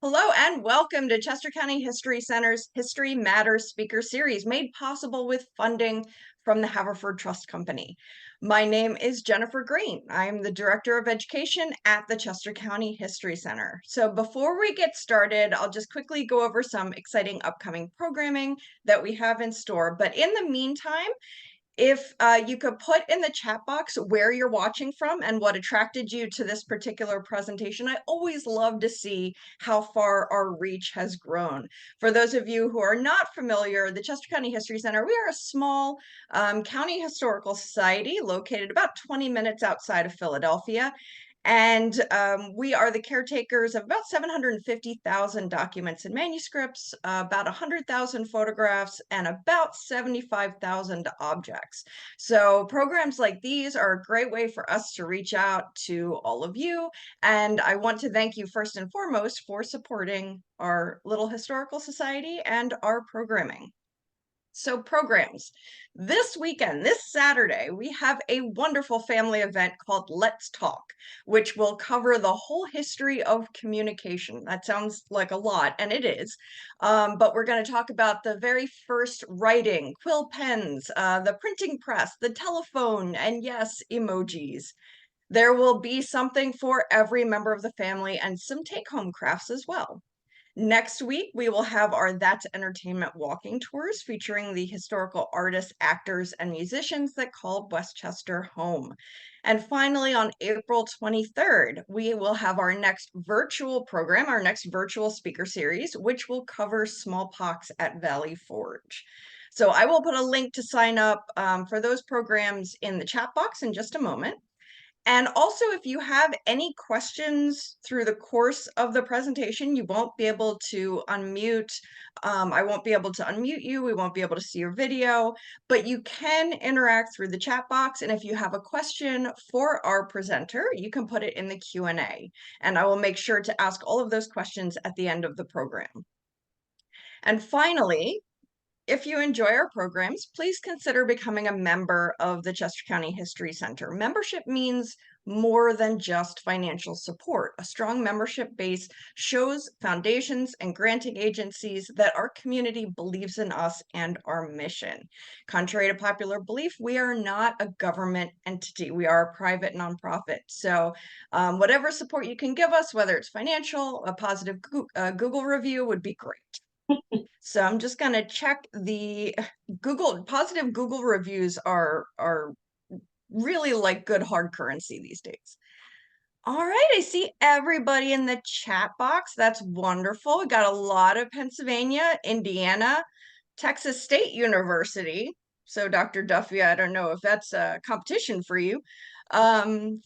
Hello and welcome to Chester County History Center's History Matters Speaker Series, made possible with funding from the Haverford Trust Company. My name is Jennifer Green. I'm the Director of Education at the Chester County History Center. So before we get started, I'll just quickly go over some exciting upcoming programming that we have in store. But in the meantime, if you could put in the chat box where you're watching from and what attracted you to this particular presentation, I always love to see how far our reach has grown. For those of you who are not familiar, the Chester County History Center, we are a small county historical society located about 20 minutes outside of Philadelphia. And we are the caretakers of about 750,000 documents and manuscripts, about 100,000 photographs, and about 75,000 objects. So programs like these are a great way for us to reach out to all of you. And I want to thank you first and foremost for supporting our little historical society and our programming. So programs. This weekend, this Saturday, we have a wonderful family event called Let's Talk, which will cover the whole history of communication. That sounds like a lot, and it is. But we're going to talk about the very first writing, quill pens, the printing press, the telephone, and yes, emojis. There will be something for every member of the family and some take-home crafts as well. Next week, we will have our That's Entertainment walking tours featuring the historical artists, actors, and musicians that called Westchester home. And finally, on April 23rd, we will have our next virtual program, our next virtual speaker series, which will cover smallpox at Valley Forge. So I will put a link to sign up for those programs in the chat box in just a moment. And also, if you have any questions through the course of the presentation, you won't be able to unmute. I won't be able to unmute you. We won't be able to see your video, but you can interact through the chat box. And if you have a question for our presenter, you can put it in the Q&A. And I will make sure to ask all of those questions at the end of the program. And finally, if you enjoy our programs, please consider becoming a member of the Chester County History Center. Membership means more than just financial support. A strong membership base shows foundations and granting agencies that our community believes in us and our mission. Contrary to popular belief, we are not a government entity. We are a private nonprofit. So whatever support you can give us, whether it's financial, a positive Google review would be great. So I'm just going to check the positive Google reviews are really like good hard currency these days. All right, I see everybody in the chat box. That's wonderful. We got a lot of Pennsylvania, Indiana, Texas State University. So Dr. Duffy, I don't know if that's a competition for you.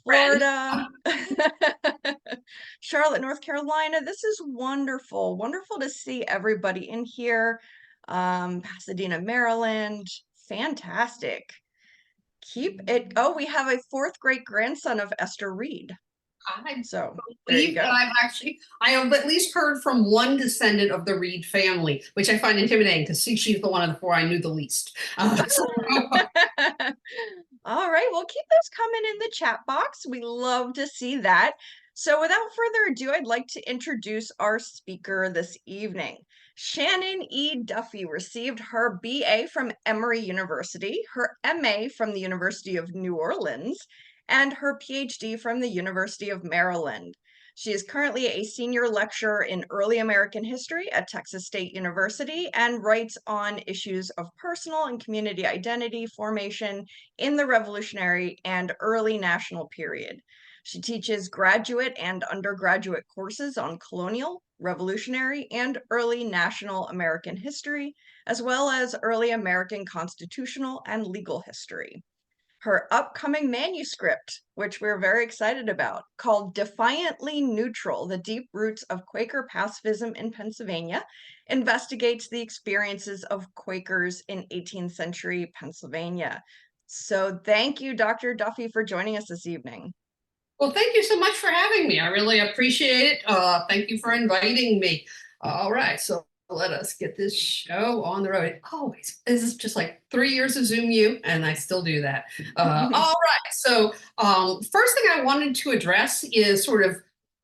Florida, Charlotte, North Carolina. This is wonderful. Wonderful to see everybody in here. Pasadena, Maryland. Fantastic. Keep it. Oh, we have a fourth great grandson of Esther Reed. So there you go. I have at least heard from one descendant of the Reed family, which I find intimidating because she's the one of the four I knew the least. All right, well, keep those coming in the chat box. We love to see that. So without further ado, I'd like to introduce our speaker this evening. Shannon E. Duffy received her BA from Emory University, her MA from the University of New Orleans, and her PhD from the University of Maryland. She is currently a senior lecturer in early American history at Texas State University and writes on issues of personal and community identity formation in the Revolutionary and early national period. She teaches graduate and undergraduate courses on colonial, revolutionary, and early national American history, as well as early American constitutional and legal history. Her upcoming manuscript, which we're very excited about, called Defiantly Neutral, The Deep Roots of Quaker Pacifism in Pennsylvania, investigates the experiences of Quakers in 18th century Pennsylvania. So thank you, Dr. Duffy, for joining us this evening. Well, thank you so much for having me. I really appreciate it. Thank you for inviting me. All right, so let us get this show on the road. Always, this is just like 3 years of Zoom U, and I still do that. All right, so first thing I wanted to address is sort of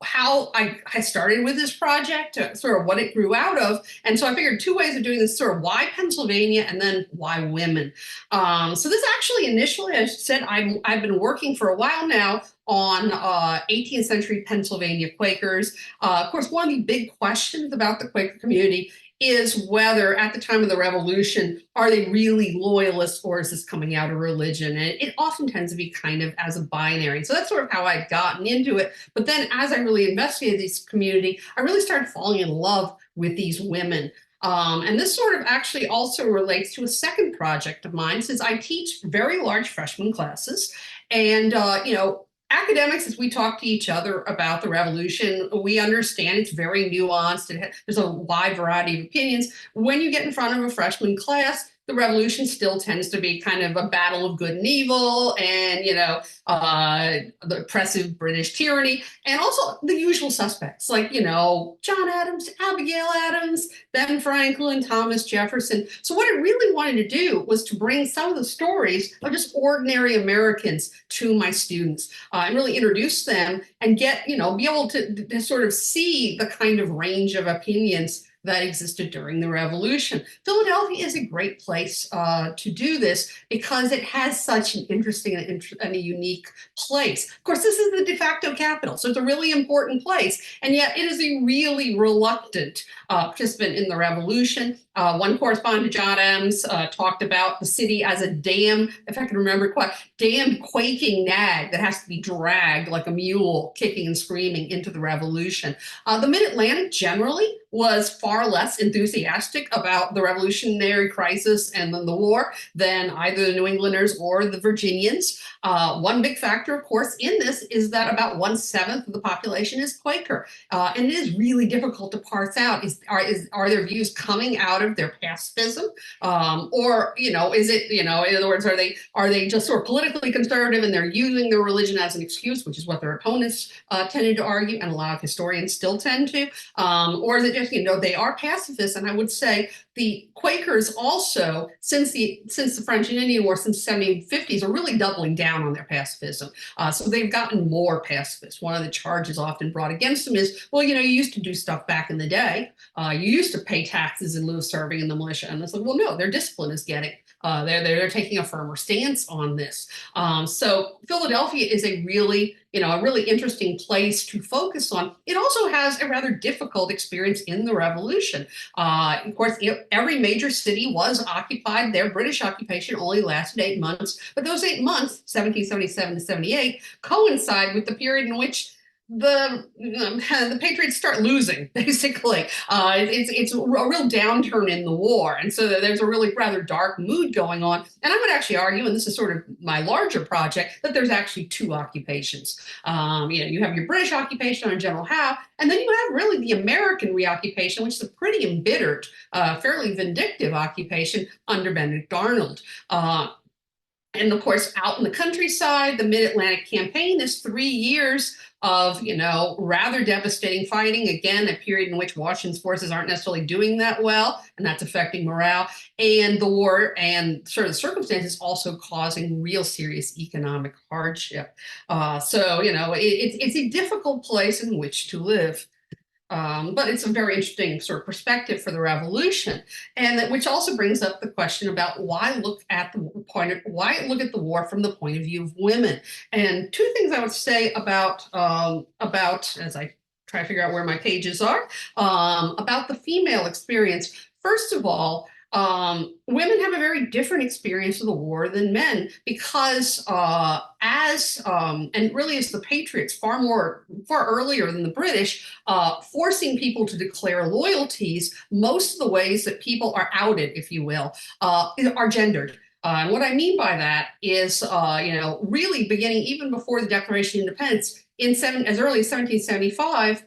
how I started with this project, sort of what it grew out of. And so I figured two ways of doing this, sort of why Pennsylvania and then why women. So this actually initially, as I said, I've been working for a while now on 18th century Pennsylvania Quakers. Of course, one of the big questions about the Quaker community is whether at the time of the revolution, are they really loyalists or is this coming out of religion? And it often tends to be kind of as a binary. So that's sort of how I'd gotten into it. But then as I really investigated this community, I really started falling in love with these women. And this sort of actually also relates to a second project of mine, since I teach very large freshman classes. And, academics, as we talk to each other about the revolution, we understand it's very nuanced. There's a wide variety of opinions. When you get in front of a freshman class, the revolution still tends to be kind of a battle of good and evil, and the oppressive British tyranny, and also the usual suspects like John Adams, Abigail Adams, Ben Franklin, Thomas Jefferson. So what I really wanted to do was to bring some of the stories of just ordinary Americans to my students and really introduce them and be able to sort of see the kind of range of opinions that existed during the revolution. Philadelphia is a great place to do this because it has such an interesting and a unique place. Of course, this is the de facto capital, so it's a really important place, and yet it is a really reluctant participant in the revolution. One correspondent, John Adams, talked about the city as a damned, if I can remember quite, damned quaking nag that has to be dragged like a mule, kicking and screaming into the revolution. The Mid-Atlantic generally was far less enthusiastic about the revolutionary crisis and then the war than either the New Englanders or the Virginians. One big factor, of course, in this is that about 1/7 of the population is Quaker. And it is really difficult to parse out, are their views coming out of their pacifism? Or, is it, in other words, are they just sort of politically conservative and they're using their religion as an excuse, which is what their opponents tended to argue, and a lot of historians still tend to? Or is it just, they are pacifists? And I would say the Quakers also, since the French and Indian War, since the 1750s, are really doubling down on their pacifism. So they've gotten more pacifist. One of the charges often brought against them is, well, you used to do stuff back in the day. You used to pay taxes in lieu of serving in the militia. And it's like, well, no, their discipline is getting, they're taking a firmer stance on this. So Philadelphia is a really interesting place to focus on. It also has a rather difficult experience in the Revolution. Of course, every major city was occupied. Their British occupation only lasted 8 months, but those 8 months, 1777 to 78, coincide with the period in which the Patriots start losing, basically. It's a real downturn in the war. And so there's a really rather dark mood going on. And I would actually argue, and this is sort of my larger project, that there's actually two occupations. You have your British occupation under General Howe, and then you have really the American reoccupation, which is a pretty embittered, fairly vindictive occupation under Benedict Arnold. And of course, out in the countryside, the Mid-Atlantic campaign is 3 years of, rather devastating fighting. Again, a period in which Washington's forces aren't necessarily doing that well, and that's affecting morale. And the war and sort of the circumstances also causing real serious economic hardship. So, it's a difficult place in which to live. But it's a very interesting sort of perspective for the revolution, and which also brings up the question about why look at the war from the point of view of women. And two things I would say about as I try to figure out where my pages are, about the female experience. First of all, women have a very different experience of the war than men because and really as the Patriots far earlier than the British, forcing people to declare loyalties, most of the ways that people are outed, if you will, are gendered. And what I mean by that is, really beginning even before the Declaration of Independence, as early as 1775,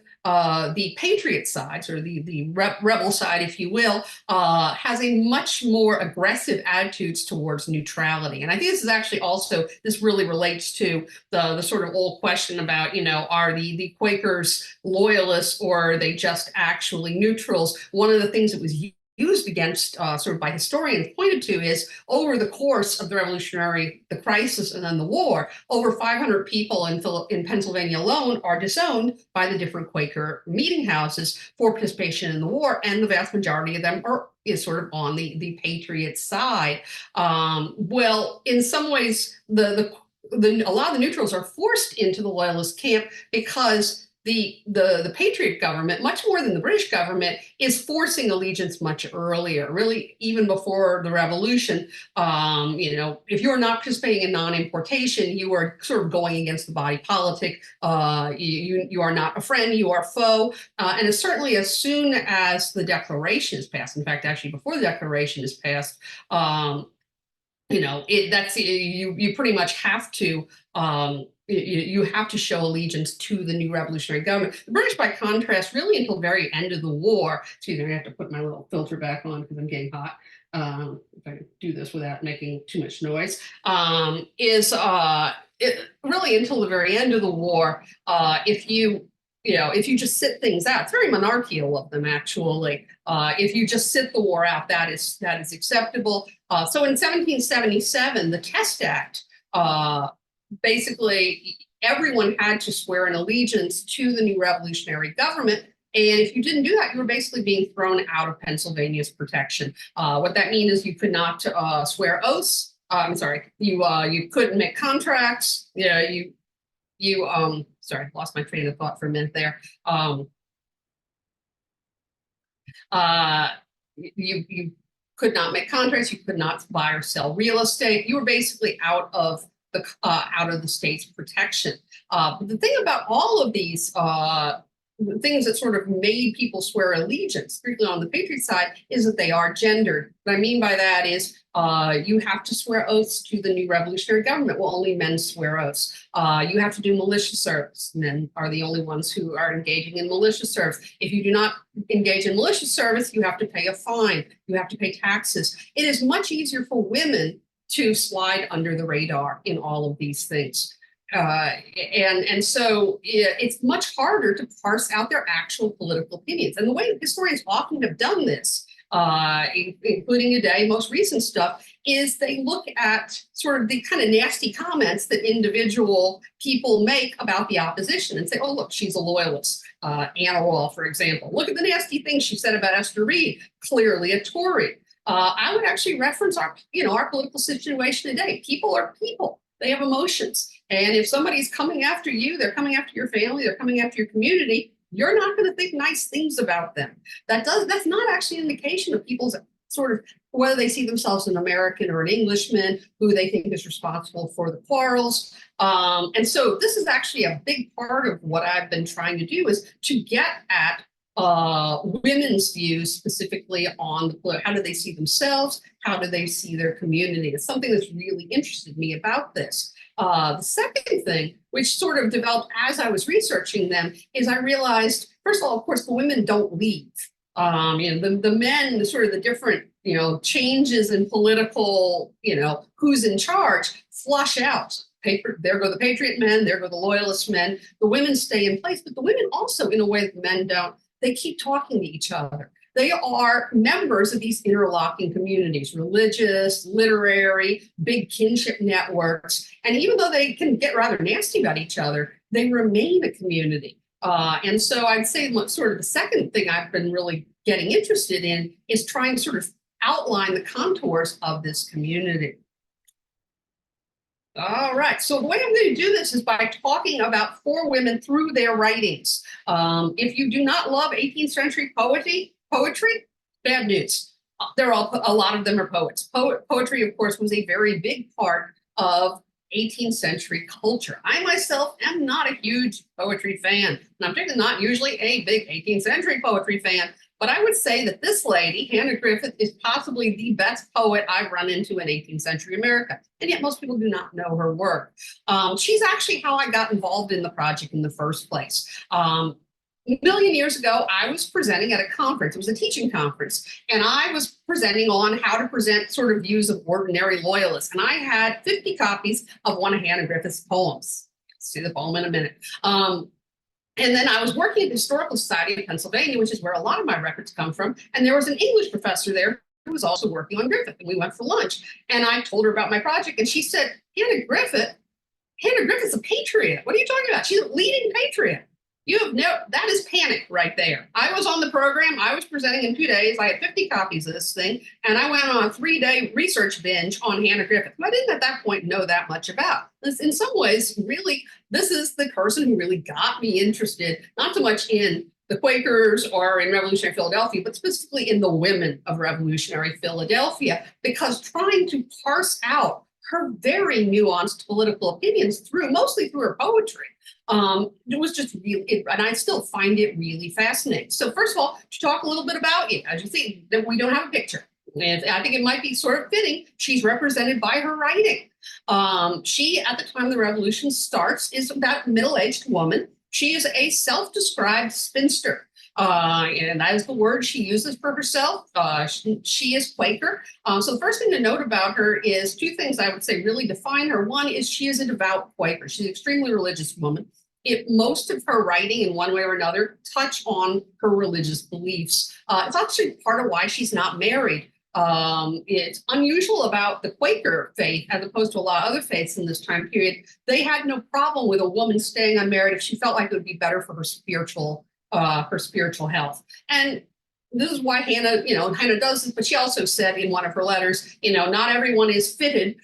the Patriot side, or the rebel side, if you will, has a much more aggressive attitudes towards neutrality. And I think this is actually also, this really relates to the sort of old question about, are the Quakers loyalists or are they just actually neutrals? One of the things that was used against sort of by historians pointed to is over the course of the crisis and then the war, over 500 people in Pennsylvania alone are disowned by the different Quaker meeting houses for participation in the war, and the vast majority of them is sort of on the Patriot side. Well, in some ways, a lot of the neutrals are forced into the Loyalist camp because the Patriot government, much more than the British government, is forcing allegiance much earlier, really even before the Revolution. If you're not participating in non-importation, you are sort of going against the body politic. You are not a friend, you are foe. And certainly as soon as the Declaration is passed, in fact, actually before the Declaration is passed, you pretty much have to you have to show allegiance to the new revolutionary government. The British, by contrast, really until the very end of the war, excuse me, I have to put my little filter back on because I'm getting hot. If I do this without making too much noise, really until the very end of the war, if you just sit things out, it's very monarchical of them, actually. If you just sit the war out, that is acceptable. So in 1777, the Test Act, basically everyone had to swear an allegiance to the new revolutionary government. And if you didn't do that, you were basically being thrown out of Pennsylvania's protection. What that means is you could not swear oaths. You couldn't make contracts. Sorry, lost my train of thought for a minute there. You could not make contracts. You could not buy or sell real estate. You were basically out of the state's protection. But the thing about all of these things that sort of made people swear allegiance, particularly on the Patriot side, is that they are gendered. What I mean by that is you have to swear oaths to the new revolutionary government. Well, only men swear oaths. You have to do militia service. Men are the only ones who are engaging in militia service. If you do not engage in militia service, you have to pay a fine. You have to pay taxes. It is much easier for women to slide under the radar in all of these things. And so it's much harder to parse out their actual political opinions. And the way historians often have done this, including today, most recent stuff, is they look at sort of the kind of nasty comments that individual people make about the opposition and say, oh, look, she's a loyalist. Anna Rawle, for example. Look at the nasty things she said about Esther Reed, clearly a Tory. I would actually reference our political situation today. People are people. They have emotions. And if somebody's coming after you, they're coming after your family, they're coming after your community, you're not going to think nice things about them. That's not actually an indication of people's sort of whether they see themselves an American or an Englishman, who they think is responsible for the quarrels. And so this is actually a big part of what I've been trying to do, is to get at women's views specifically on how do they see themselves, how do they see their community. It's something that's really interested me about this. The second thing, which sort of developed as I was researching them, is I realized, first of all, of course, the women don't leave. The men, the different, changes in political, who's in charge, flush out. There go the Patriot men, there go the Loyalist men. The women stay in place, but the women also, in a way that the men don't, they keep talking to each other. They are members of these interlocking communities, religious, literary, big kinship networks. And even though they can get rather nasty about each other, they remain a community. And so I'd say sort of the second thing I've been really getting interested in is trying to sort of outline the contours of this community. All right, so the way I'm going to do this is by talking about 4 women through their writings. If you do not love 18th century poetry, bad news. A lot of them are poets. Poetry, of course, was a very big part of 18th century culture. I myself am not a huge poetry fan, and I'm particularly not usually a big 18th century poetry fan. But I would say that this lady, Hannah Griffith, is possibly the best poet I've run into in 18th century America. And yet most people do not know her work. She's actually how I got involved in the project in the first place. A million years ago, I was presenting at a conference. It was a teaching conference. And I was presenting on how to present sort of views of ordinary loyalists. And I had 50 copies of one of Hannah Griffith's poems. See the poem in a minute. And then I was working at the Historical Society of Pennsylvania, which is where a lot of my records come from. And there was an English professor there who was also working on Griffith. And we went for lunch. And I told her about my project. And she said, Hannah Griffith's a patriot. What are you talking about? She's a leading patriot. That is panic right there. I was on the program. I was presenting in 2 days. I had 50 copies of this thing. And I went on a 3-day research binge on Hannah Griffith, who I didn't at that point know that much about. This, in some ways, really, this is the person who really got me interested, not so much in the Quakers or in revolutionary Philadelphia, but specifically in the women of revolutionary Philadelphia, because trying to parse out her very nuanced political opinions mostly through her poetry, it was just really, and I still find it really fascinating. So first of all, to talk a little bit about you, as you see, that we don't have a picture. And I think it might be sort of fitting. She's represented by her writing. She, at the time the revolution starts, is about a middle-aged woman. She is a self-described spinster. And that is the word she uses for herself. She is Quaker. So the first thing to note about her is 2 things I would say really define her. One is she is a devout Quaker. She's an extremely religious woman. Most of her writing, in one way or another, touch on her religious beliefs. It's actually part of why she's not married. It's unusual about the Quaker faith, as opposed to a lot of other faiths in this time period. They had no problem with a woman staying unmarried if she felt like it would be better for her spiritual health. And this is why Hannah does this, but she also said in one of her letters, not everyone is fitted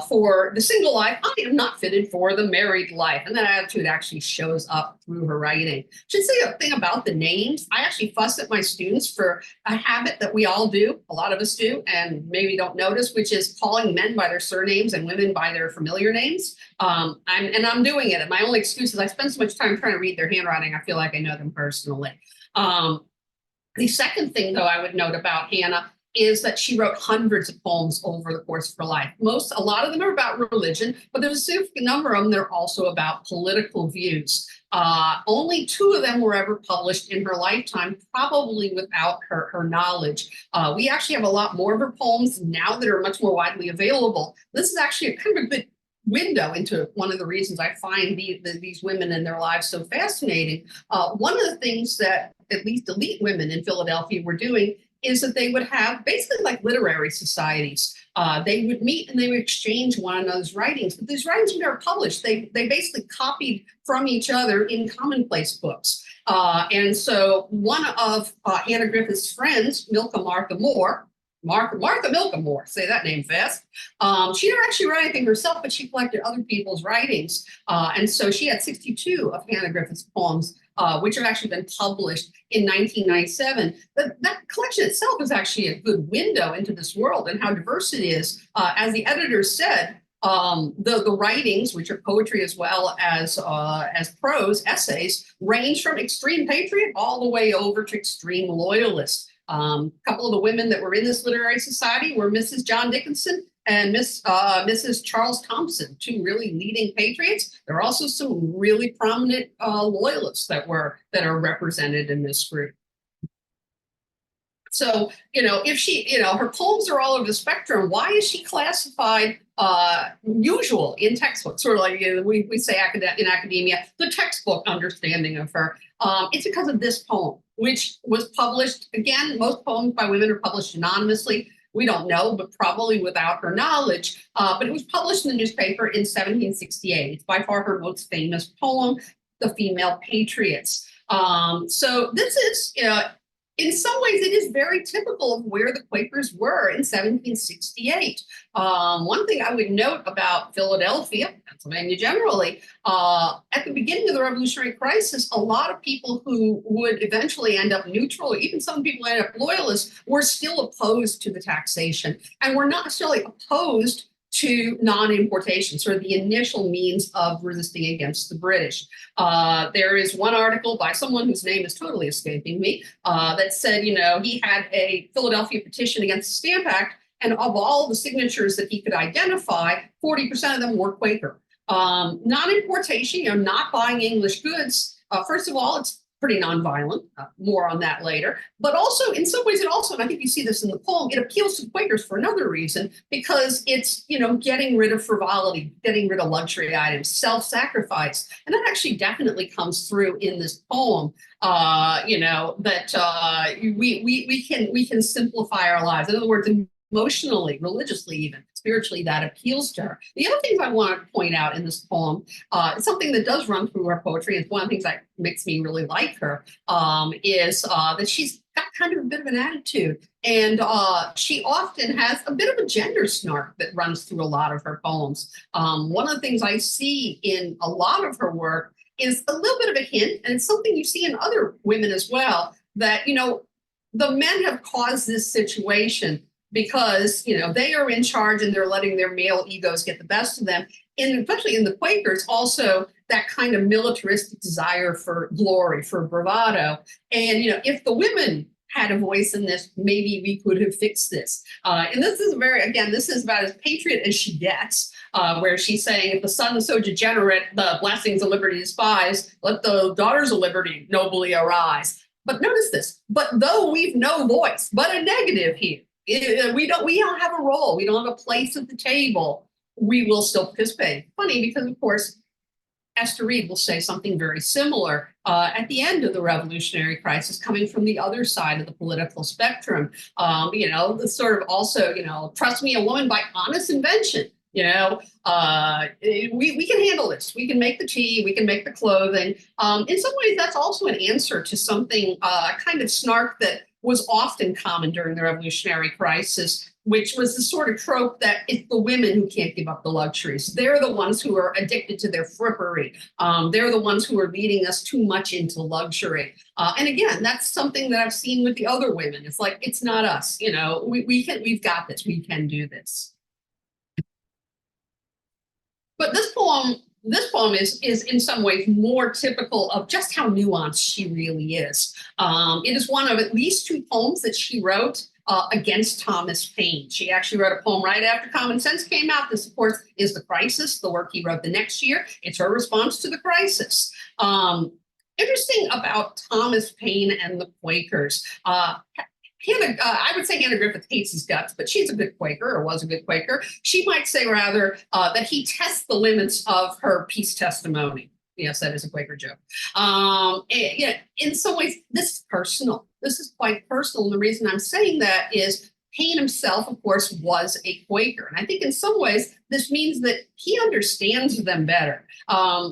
for the single life. I am not fitted for the married life. And that attitude actually shows up through her writing. I should say a thing about the names. I actually fuss at my students for a habit that we all do, a lot of us do, and maybe don't notice, which is calling men by their surnames and women by their familiar names. I'm doing it. And my only excuse is I spend so much time trying to read their handwriting, I feel like I know them personally. The second thing, though, I would note about Hannah is that she wrote hundreds of poems over the course of her life. A lot of them are about religion, but there's a significant number of them that are also about political views. Only 2 of them were ever published in her lifetime, probably without her knowledge. We actually have a lot more of her poems now that are much more widely available. This is actually a kind of a good window into one of the reasons I find these women and their lives so fascinating. One of the things that at least elite women in Philadelphia were doing is that they would have basically like literary societies. They would meet and they would exchange one another's writings, but these writings were never published. They basically copied from each other in commonplace books. And so one of Hannah Griffith's friends, Martha Milka Moore, say that name fast. She never actually wrote anything herself, but she collected other people's writings. And so she had 62 of Hannah Griffith's poems, which have actually been published in 1997. That collection itself is actually a good window into this world and how diverse it is. As the editor said, the writings, which are poetry as well as prose, essays, range from extreme patriot all the way over to extreme loyalist. A couple of the women that were in this literary society were Mrs. John Dickinson and Mrs. Charles Thompson, 2 really leading patriots. There are also some really prominent loyalists that are represented in this group. So, if her poems are all over the spectrum, why is she classified usual in textbooks? Sort of like we say in academia, the textbook understanding of her. It's because of this poem, which was published, again, most poems by women are published anonymously. We don't know, but probably without her knowledge. But it was published in the newspaper in 1768. It's by far her most famous poem, The Female Patriots. So this is, in some ways, it is very typical of where the Quakers were in 1768. One thing I would note about Philadelphia, Pennsylvania generally, at the beginning of the Revolutionary Crisis, a lot of people who would eventually end up neutral, or even some people end up loyalists, were still opposed to the taxation and were not necessarily opposed to non-importation, sort of the initial means of resisting against the British. There is one article by someone whose name is totally escaping me that said, he had a Philadelphia petition against the Stamp Act, and of all the signatures that he could identify, 40% of them were Quaker. Non-importation, not buying English goods. First of all, it's pretty nonviolent, more on that later. But also, in some ways, it also, and I think you see this in the poem, it appeals to Quakers for another reason, because it's, getting rid of frivolity, getting rid of luxury items, self-sacrifice. And that actually definitely comes through in this poem, that we can simplify our lives. In other words, emotionally, religiously, even spiritually, that appeals to her. The other things I want to point out in this poem, it's something that does run through her poetry. It's one of the things that makes me really like her, is that she's got kind of a bit of an attitude. And she often has a bit of a gender snark that runs through a lot of her poems. One of the things I see in a lot of her work is a little bit of a hint, and it's something you see in other women as well, that, the men have caused this situation because, they are in charge and they're letting their male egos get the best of them. And especially in the Quakers, also that kind of militaristic desire for glory, for bravado. And, if the women had a voice in this, maybe we could have fixed this. And this is this is about as patriot as she gets, where she's saying, if the son is so degenerate, the blessings of liberty despise, let the daughters of liberty nobly arise. But notice this, but though we've no voice, but a negative here, we don't have a role, we don't have a place at the table, we will still participate. Funny, because of course Esther Reed will say something very similar at the end of the revolutionary crisis, coming from the other side of the political spectrum. The sort of also, trust me, a woman by honest invention. We can handle this. We can make the tea. We can make the clothing. In some ways, that's also an answer to something, kind of snark that was often common during the revolutionary crisis, which was the sort of trope that it's the women who can't give up the luxuries. They're the ones who are addicted to their frippery. They're the ones who are leading us too much into luxury. And again, that's something that I've seen with the other women. It's like, it's not us. We've got this. We can do this. But this poem is in some ways more typical of just how nuanced she really is. It is one of at least two poems that she wrote against Thomas Paine. She actually wrote a poem right after Common Sense came out. This, of course, is The Crisis, the work he wrote the next year. It's her response to the crisis. Interesting about Thomas Paine and the Quakers. I would say Hannah Griffith hates his guts, but she's a good Quaker, or was a good Quaker. She might say rather that he tests the limits of her peace testimony. Yes, that is a Quaker joke. In some ways, this is personal. This is quite personal. And the reason I'm saying that is Paine himself, of course, was a Quaker. And I think in some ways, this means that he understands them better.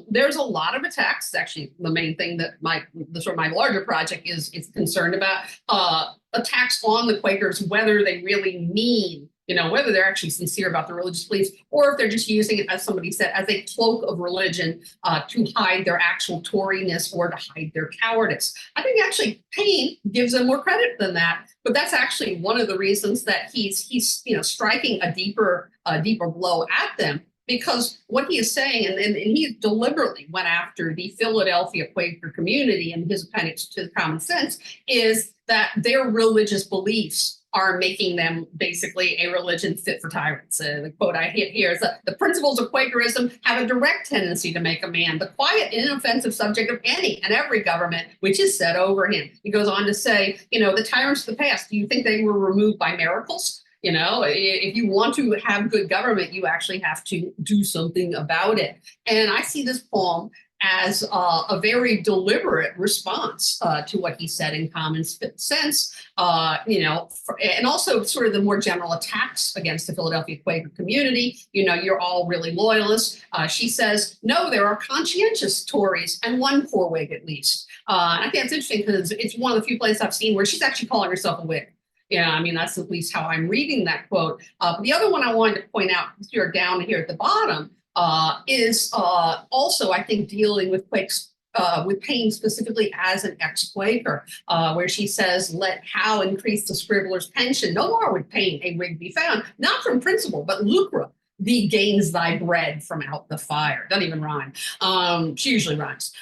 There's a lot of attacks. It's actually the main thing that my larger project is concerned about, attacks on the Quakers, whether they really mean, whether they're actually sincere about their religious beliefs, or if they're just using it, as somebody said, as a cloak of religion to hide their actual Toriness or to hide their cowardice. I think actually Paine gives them more credit than that, but that's actually one of the reasons that he's striking a deeper blow at them, because what he is saying, and he deliberately went after the Philadelphia Quaker community in his appendix to Common Sense, is that their religious beliefs are making them basically a religion fit for tyrants. The quote I hit here is that the principles of Quakerism have a direct tendency to make a man the quiet, inoffensive subject of any and every government which is set over him. He goes on to say, the tyrants of the past, do you think they were removed by miracles? If you want to have good government, you actually have to do something about it. And I see this poem as a very deliberate response to what he said in Common Sense, and also sort of the more general attacks against the Philadelphia Quaker community. You're all really loyalists. She says, no, there are conscientious Tories and one poor Whig at least. And I think it's interesting because it's one of the few places I've seen where she's actually calling herself a Whig. That's at least how I'm reading that quote. The other one I wanted to point out, here down here at the bottom, is also, I think, dealing with Paine specifically as an ex-Quaker, where she says, let Howe increase the scribbler's pension. No more would Paine a Whig be found, not from principle, but lucre. Thee gains thy bread from out the fire. Doesn't even rhyme. She usually rhymes.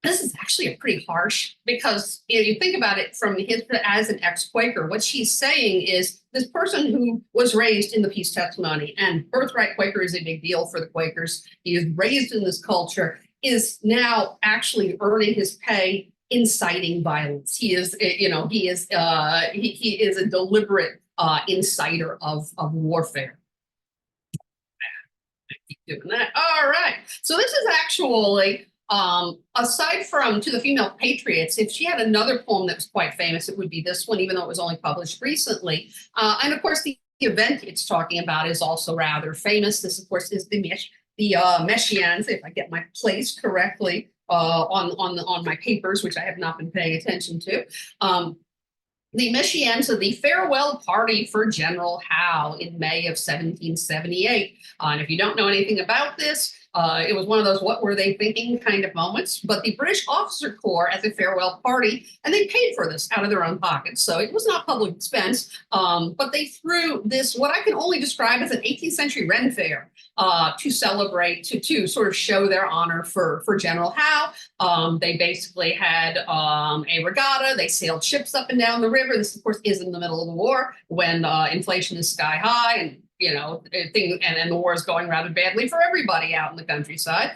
This is actually a pretty harsh, because if you think about it from his as an ex-Quaker, what she's saying is this person who was raised in the peace testimony, and birthright Quaker is a big deal for the Quakers. He is raised in this culture. is now actually earning his pay inciting violence. He is, he is a deliberate inciter of warfare. Keep doing that. All right. So this is actually, aside from To the Female Patriots, if she had another poem that was quite famous, it would be this one, even though it was only published recently. And of course, the event it's talking about is also rather famous. This, of course, is the Messians, if I get my place correctly on my papers, which I have not been paying attention to. The Messians of the farewell party for General Howe in May of 1778. And if you don't know anything about this, it was one of those what were they thinking kind of moments. But the British officer corps as a farewell party, and they paid for this out of their own pockets. So it was not public expense, but they threw this, what I can only describe as an 18th century Ren Fair, to celebrate, to sort of show their honor for General Howe. They basically had a regatta. They sailed ships up and down the river. This, of course, is in the middle of the war when inflation is sky high and and the war is going rather badly for everybody out in the countryside.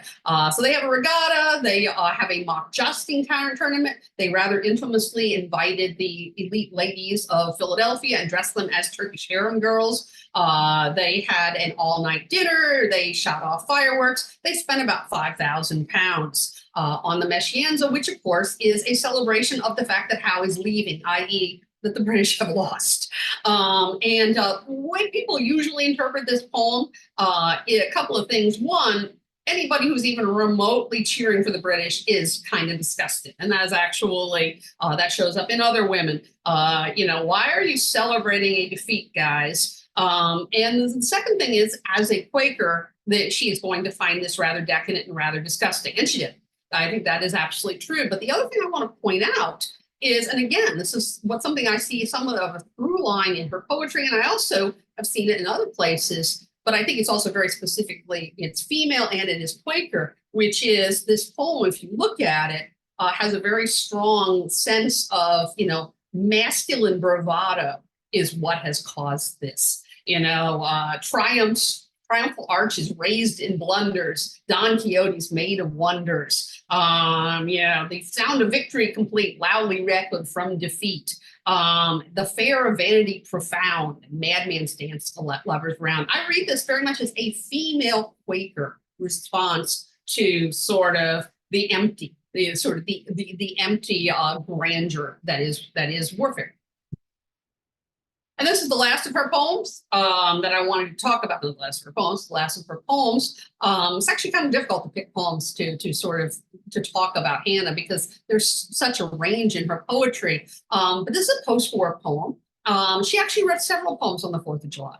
So they have a regatta. They have a mock jousting tournament. They rather infamously invited the elite ladies of Philadelphia and dressed them as Turkish harem girls. They had an all-night dinner. They shot off fireworks. They spent about £5,000 on the Meschianza, which of course is a celebration of the fact that Howe is leaving, i.e. that the British have lost. When people usually interpret this poem, a couple of things. One, anybody who's even remotely cheering for the British is kind of disgusted. And that is actually, that shows up in other women. Why are you celebrating a defeat, guys? And the second thing is, as a Quaker, that she is going to find this rather decadent and rather disgusting. And she did. I think that is absolutely true. But the other thing I want to point out is, and again, this is something I see somewhat of a through line in her poetry, and I also have seen it in other places, but I think it's also very specifically, it's female and it is Quaker, which is this poem, if you look at it, has a very strong sense of, masculine bravado is what has caused this. Triumphal arches raised in blunders, Don Quixote's made of wonders. The sound of victory complete, loudly echoed from defeat. The fair of vanity profound, madman's dance to lovers round. I read this very much as a female Quaker response to sort of the empty, the empty grandeur that is warfare. And this is the last of her poems that I wanted to talk about. The last of her poems. It's actually kind of difficult to pick poems to talk about Hannah because there's such a range in her poetry. But this is a post-war poem. She actually wrote several poems on the 4th of July.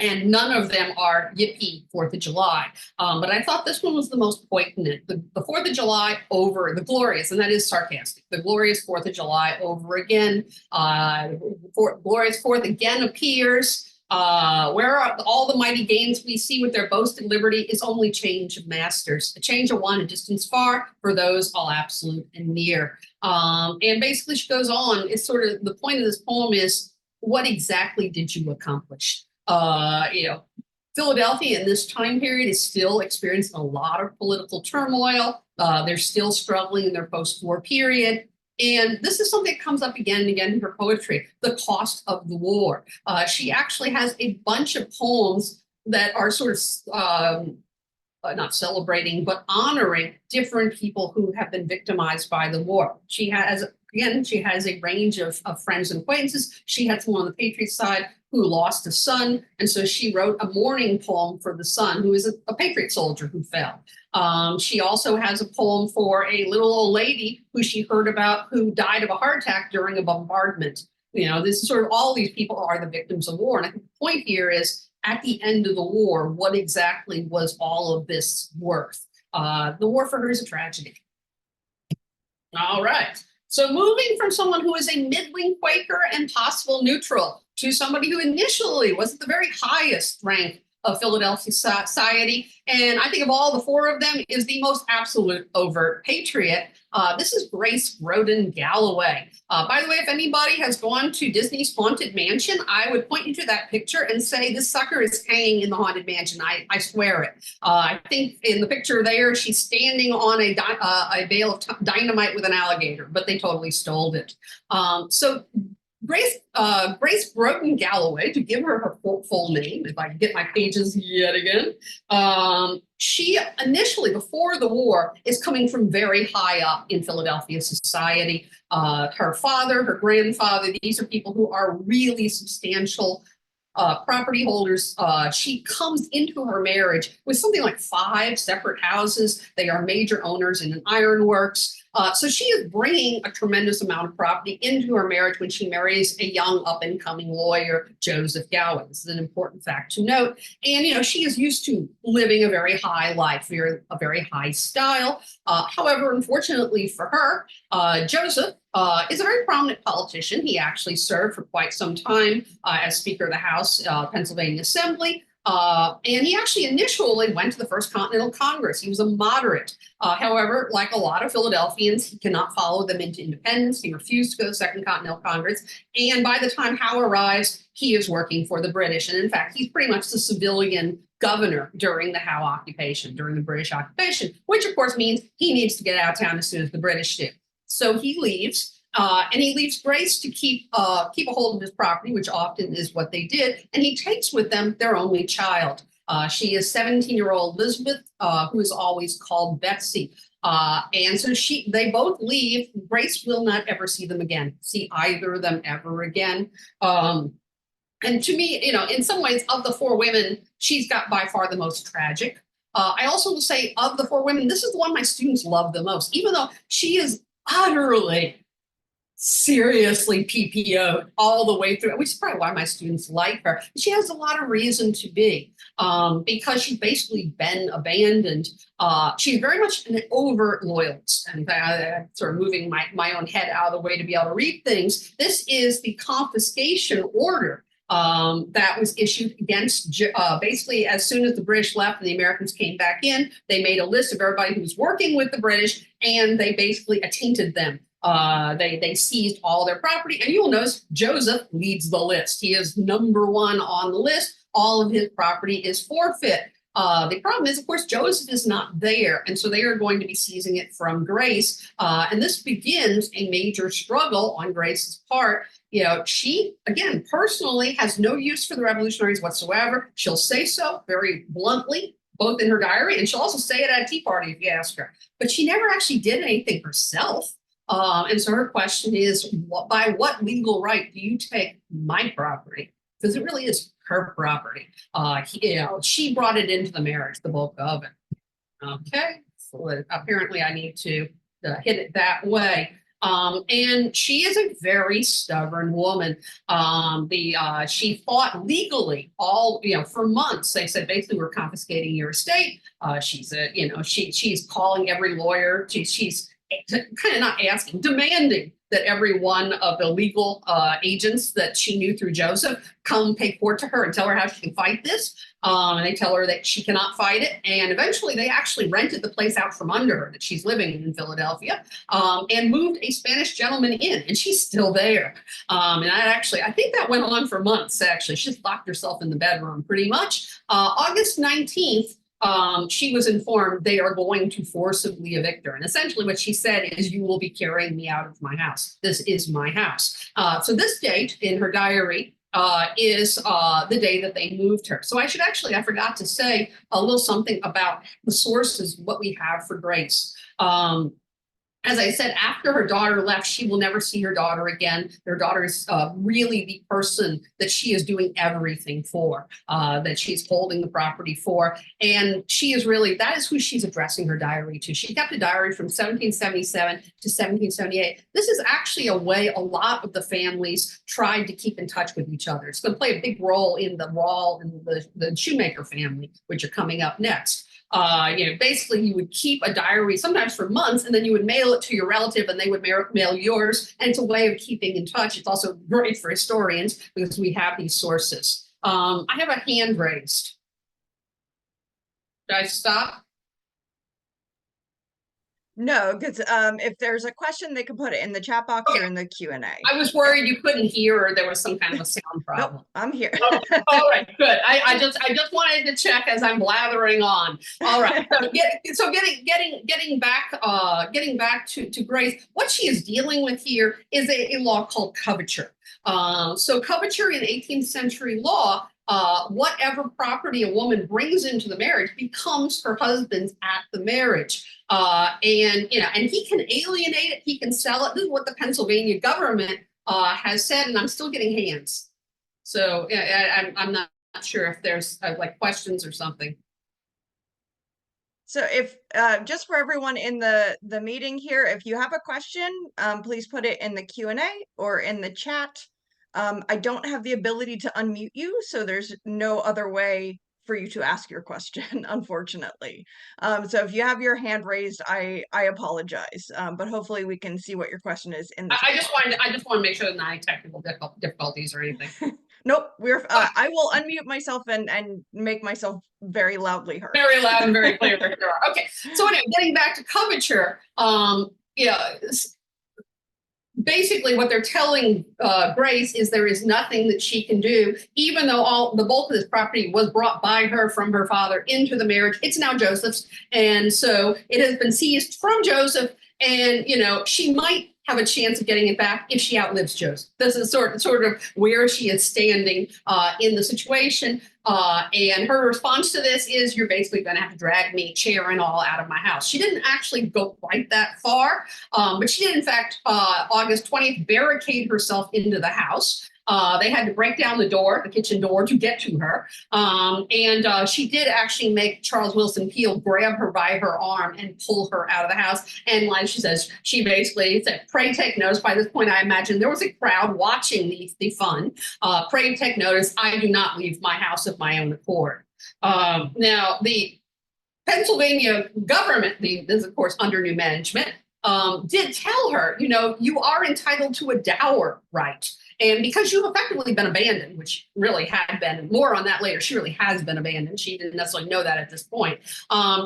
And none of them are yippee 4th of July. But I thought this one was the most poignant. The 4th of July over the glorious, and that is sarcastic. The glorious 4th of July over again. Glorious 4th again appears. Where are all the mighty gains we see with their boasted liberty is only change of masters. A change of one, a distance far, for those all absolute and near. And basically she goes on, it's sort of, the point of this poem is, what exactly did you accomplish? Philadelphia in this time period is still experiencing a lot of political turmoil. They're still struggling in their post-war period. And this is something that comes up again and again in her poetry, the cost of the war. She actually has a bunch of poems that are sort of not celebrating, but honoring different people who have been victimized by the war. She has a range of friends and acquaintances. She had someone on the Patriot side who lost a son. And so she wrote a mourning poem for the son, who is a Patriot soldier who fell. She also has a poem for a little old lady who she heard about who died of a heart attack during a bombardment. This is sort of, all these people are the victims of war. And I think the point here is, at the end of the war, what exactly was all of this worth? The war for her is a tragedy. All right. So moving from someone who is a middling Quaker and possible neutral to somebody who initially was at the very highest rank of Philadelphia society, and I think of all the four of them is the most absolute overt patriot. This is Grace Growden Galloway. By the way, if anybody has gone to Disney's Haunted Mansion, I would point you to that picture and say this sucker is hanging in the Haunted Mansion. I swear it. I think in the picture there, she's standing on a bale of dynamite with an alligator, but they totally stole it. So Grace Growden Galloway, to give her full name, if I can get my pages yet again, she initially, before the war, is coming from very high up in Philadelphia society. Her father, her grandfather, these are people who are really substantial property holders. She comes into her marriage with something like 5 separate houses. They are major owners in an ironworks. So she is bringing a tremendous amount of property into her marriage when she marries a young up-and-coming lawyer, Joseph Galloway. This is an important fact to note. And, you know, she is used to living a very high life, a very high style. However, unfortunately for her, Joseph is a very prominent politician. He actually served for quite some time as Speaker of the House, Pennsylvania Assembly. And he actually initially went to the First Continental Congress. He was a moderate. However, like a lot of Philadelphians, he cannot follow them into independence. He refused to go to the Second Continental Congress. And by the time Howe arrives, he is working for the British. And in fact, he's pretty much the civilian governor during the Howe occupation, during the British occupation, which of course means he needs to get out of town as soon as the British do. So he leaves. And he leaves Grace to keep a hold of his property, which often is what they did. And he takes with them their only child. She is 17-year-old Elizabeth, who is always called Betsy. And so they both leave. Grace will not ever see them again, see either of them ever again. And to me, you know, in some ways, of the 4 women, she's got by far the most tragic. I also will say, of the 4 women, this is the one my students love the most, even though she is utterly seriously PPO'd all the way through, which is probably why my students like her. She has a lot of reason to be, because she's basically been abandoned. She's very much an overt loyalist. And I'm sort of moving my own head out of the way to be able to read things. This is the confiscation order that was issued against, basically as soon as the British left and the Americans came back in, they made a list of everybody who was working with the British, and they basically attainted them. They seized all their property, and you'll notice Joseph leads the list. He is number 1 on the list. All of his property is forfeit. The problem is, of course, Joseph is not there, and so they are going to be seizing it from Grace. And this begins a major struggle on Grace's part. You know, she, again, personally has no use for the revolutionaries whatsoever. She'll say so very bluntly, both in her diary, and she'll also say it at a tea party if you ask her. But she never actually did anything herself. And so her question is, by what legal right do you take my property? Because it really is her property. She brought it into the marriage, the bulk of it. Okay, so apparently I need to hit it that way. And she is a very stubborn woman. She fought legally for months. They said, basically, we're confiscating your estate. She's calling every lawyer. She's kind of not asking, demanding that every one of the legal agents that she knew through Joseph come pay court to her and tell her how she can fight this. And they tell her that she cannot fight it. And eventually they actually rented the place out from under her that she's living in Philadelphia, and moved a Spanish gentleman in, and she's still there. And I think that went on for months, actually. She's locked herself in the bedroom pretty much. August 19th, she was informed they are going to forcibly evict her. And essentially what she said is, you will be carrying me out of my house. This is my house. So this date in her diary is the day that they moved her. So I forgot to say a little something about the sources, what we have for Grace. As I said, after her daughter left, she will never see her daughter again. Her daughter is really the person that she is doing everything for, that she's holding the property for. And that is who she's addressing her diary to. She kept a diary from 1777 to 1778. This is actually a way a lot of the families tried to keep in touch with each other. It's going to play a big role in the Rawle and the Shoemaker family, which are coming up next. Basically you would keep a diary sometimes for months, and then you would mail it to your relative and they would mail yours. And it's a way of keeping in touch. It's also great for historians because we have these sources. I have a hand raised. Did I stop? No, because if there's a question, they can put it in the chat box or Okay. in the Q&A. I was worried you couldn't hear or there was some kind of a sound Nope, problem. I'm here. Oh, all right, good. I just wanted to check as I'm blathering on. All right. So getting back to Grace, what she is dealing with here is a law called coverture. So coverture in 18th century law, whatever property a woman brings into the marriage becomes her husband's at the marriage. And he can alienate it, he can sell it. This is what the Pennsylvania government has said, and I'm still getting hands. So I'm not sure if there's like questions or something. So if just for everyone in the meeting here, if you have a question, please put it in the Q&A or in the chat. I don't have the ability to unmute you, so there's no other way for you to ask your question, unfortunately. So if you have your hand raised, I apologize, but hopefully we can see what your question is in the chat. I just want to make sure that not any technical difficulties or anything. Nope, I will unmute myself and make myself very loudly heard. Very loud and very clear. Okay, so anyway, getting back to coverture, basically what they're telling Grace is there is nothing that she can do, even though the bulk of this property was brought by her from her father into the marriage. It's now Joseph's, and so it has been seized from Joseph, and she might have a chance of getting it back if she outlives Joseph. This is sort of where she is standing in the situation. And her response to this is, you're basically going to have to drag me, chair and all, out of my house. She didn't actually go quite that far, but she did, in fact, August 20th, barricade herself into the house. They had to break down the kitchen door, to get to her. And she did actually make Charles Willson Peale grab her by her arm and pull her out of the house. And like she says, she basically said, pray take notice. By this point, I imagine there was a crowd watching the fun. Pray take notice. I do not leave my house of my own accord. Now, the Pennsylvania government, this is of course under new management, did tell her, you are entitled to a dower right. And because you've effectively been abandoned, which really had been, and more on that later, she really has been abandoned. She didn't necessarily know that at this point.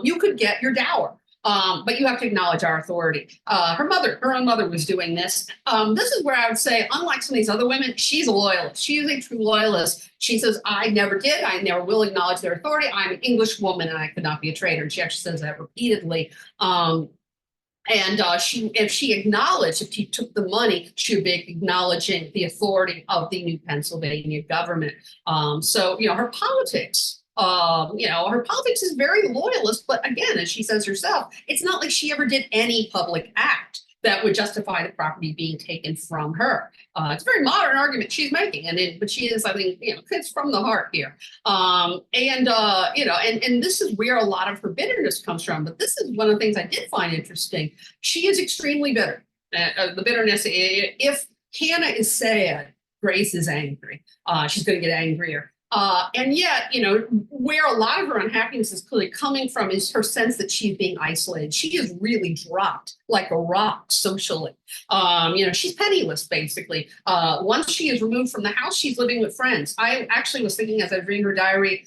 You could get your dower. But you have to acknowledge our authority. Her own mother was doing this. This is where I would say, unlike some of these other women, she's a loyalist. She is a true loyalist. She says, I never did. I never will acknowledge their authority. I'm an English woman and I could not be a traitor. And she actually says that repeatedly. If she acknowledged, if she took the money, she would be acknowledging the authority of the new Pennsylvania government. So her politics, her politics is very loyalist. But again, as she says herself, it's not like she ever did any public act that would justify the property being taken from her. It's a very modern argument she's making, but she is, I think, it's from the heart here. And this is where a lot of her bitterness comes from. But this is one of the things I did find interesting. She is extremely bitter. The bitterness, if Hannah is sad, Grace is angry. She's going to get angrier. And yet, where a lot of her unhappiness is clearly coming from is her sense that she's being isolated. She is really dropped like a rock socially. She's penniless, basically. Once she is removed from the house, she's living with friends. I actually was thinking as I was reading her diary,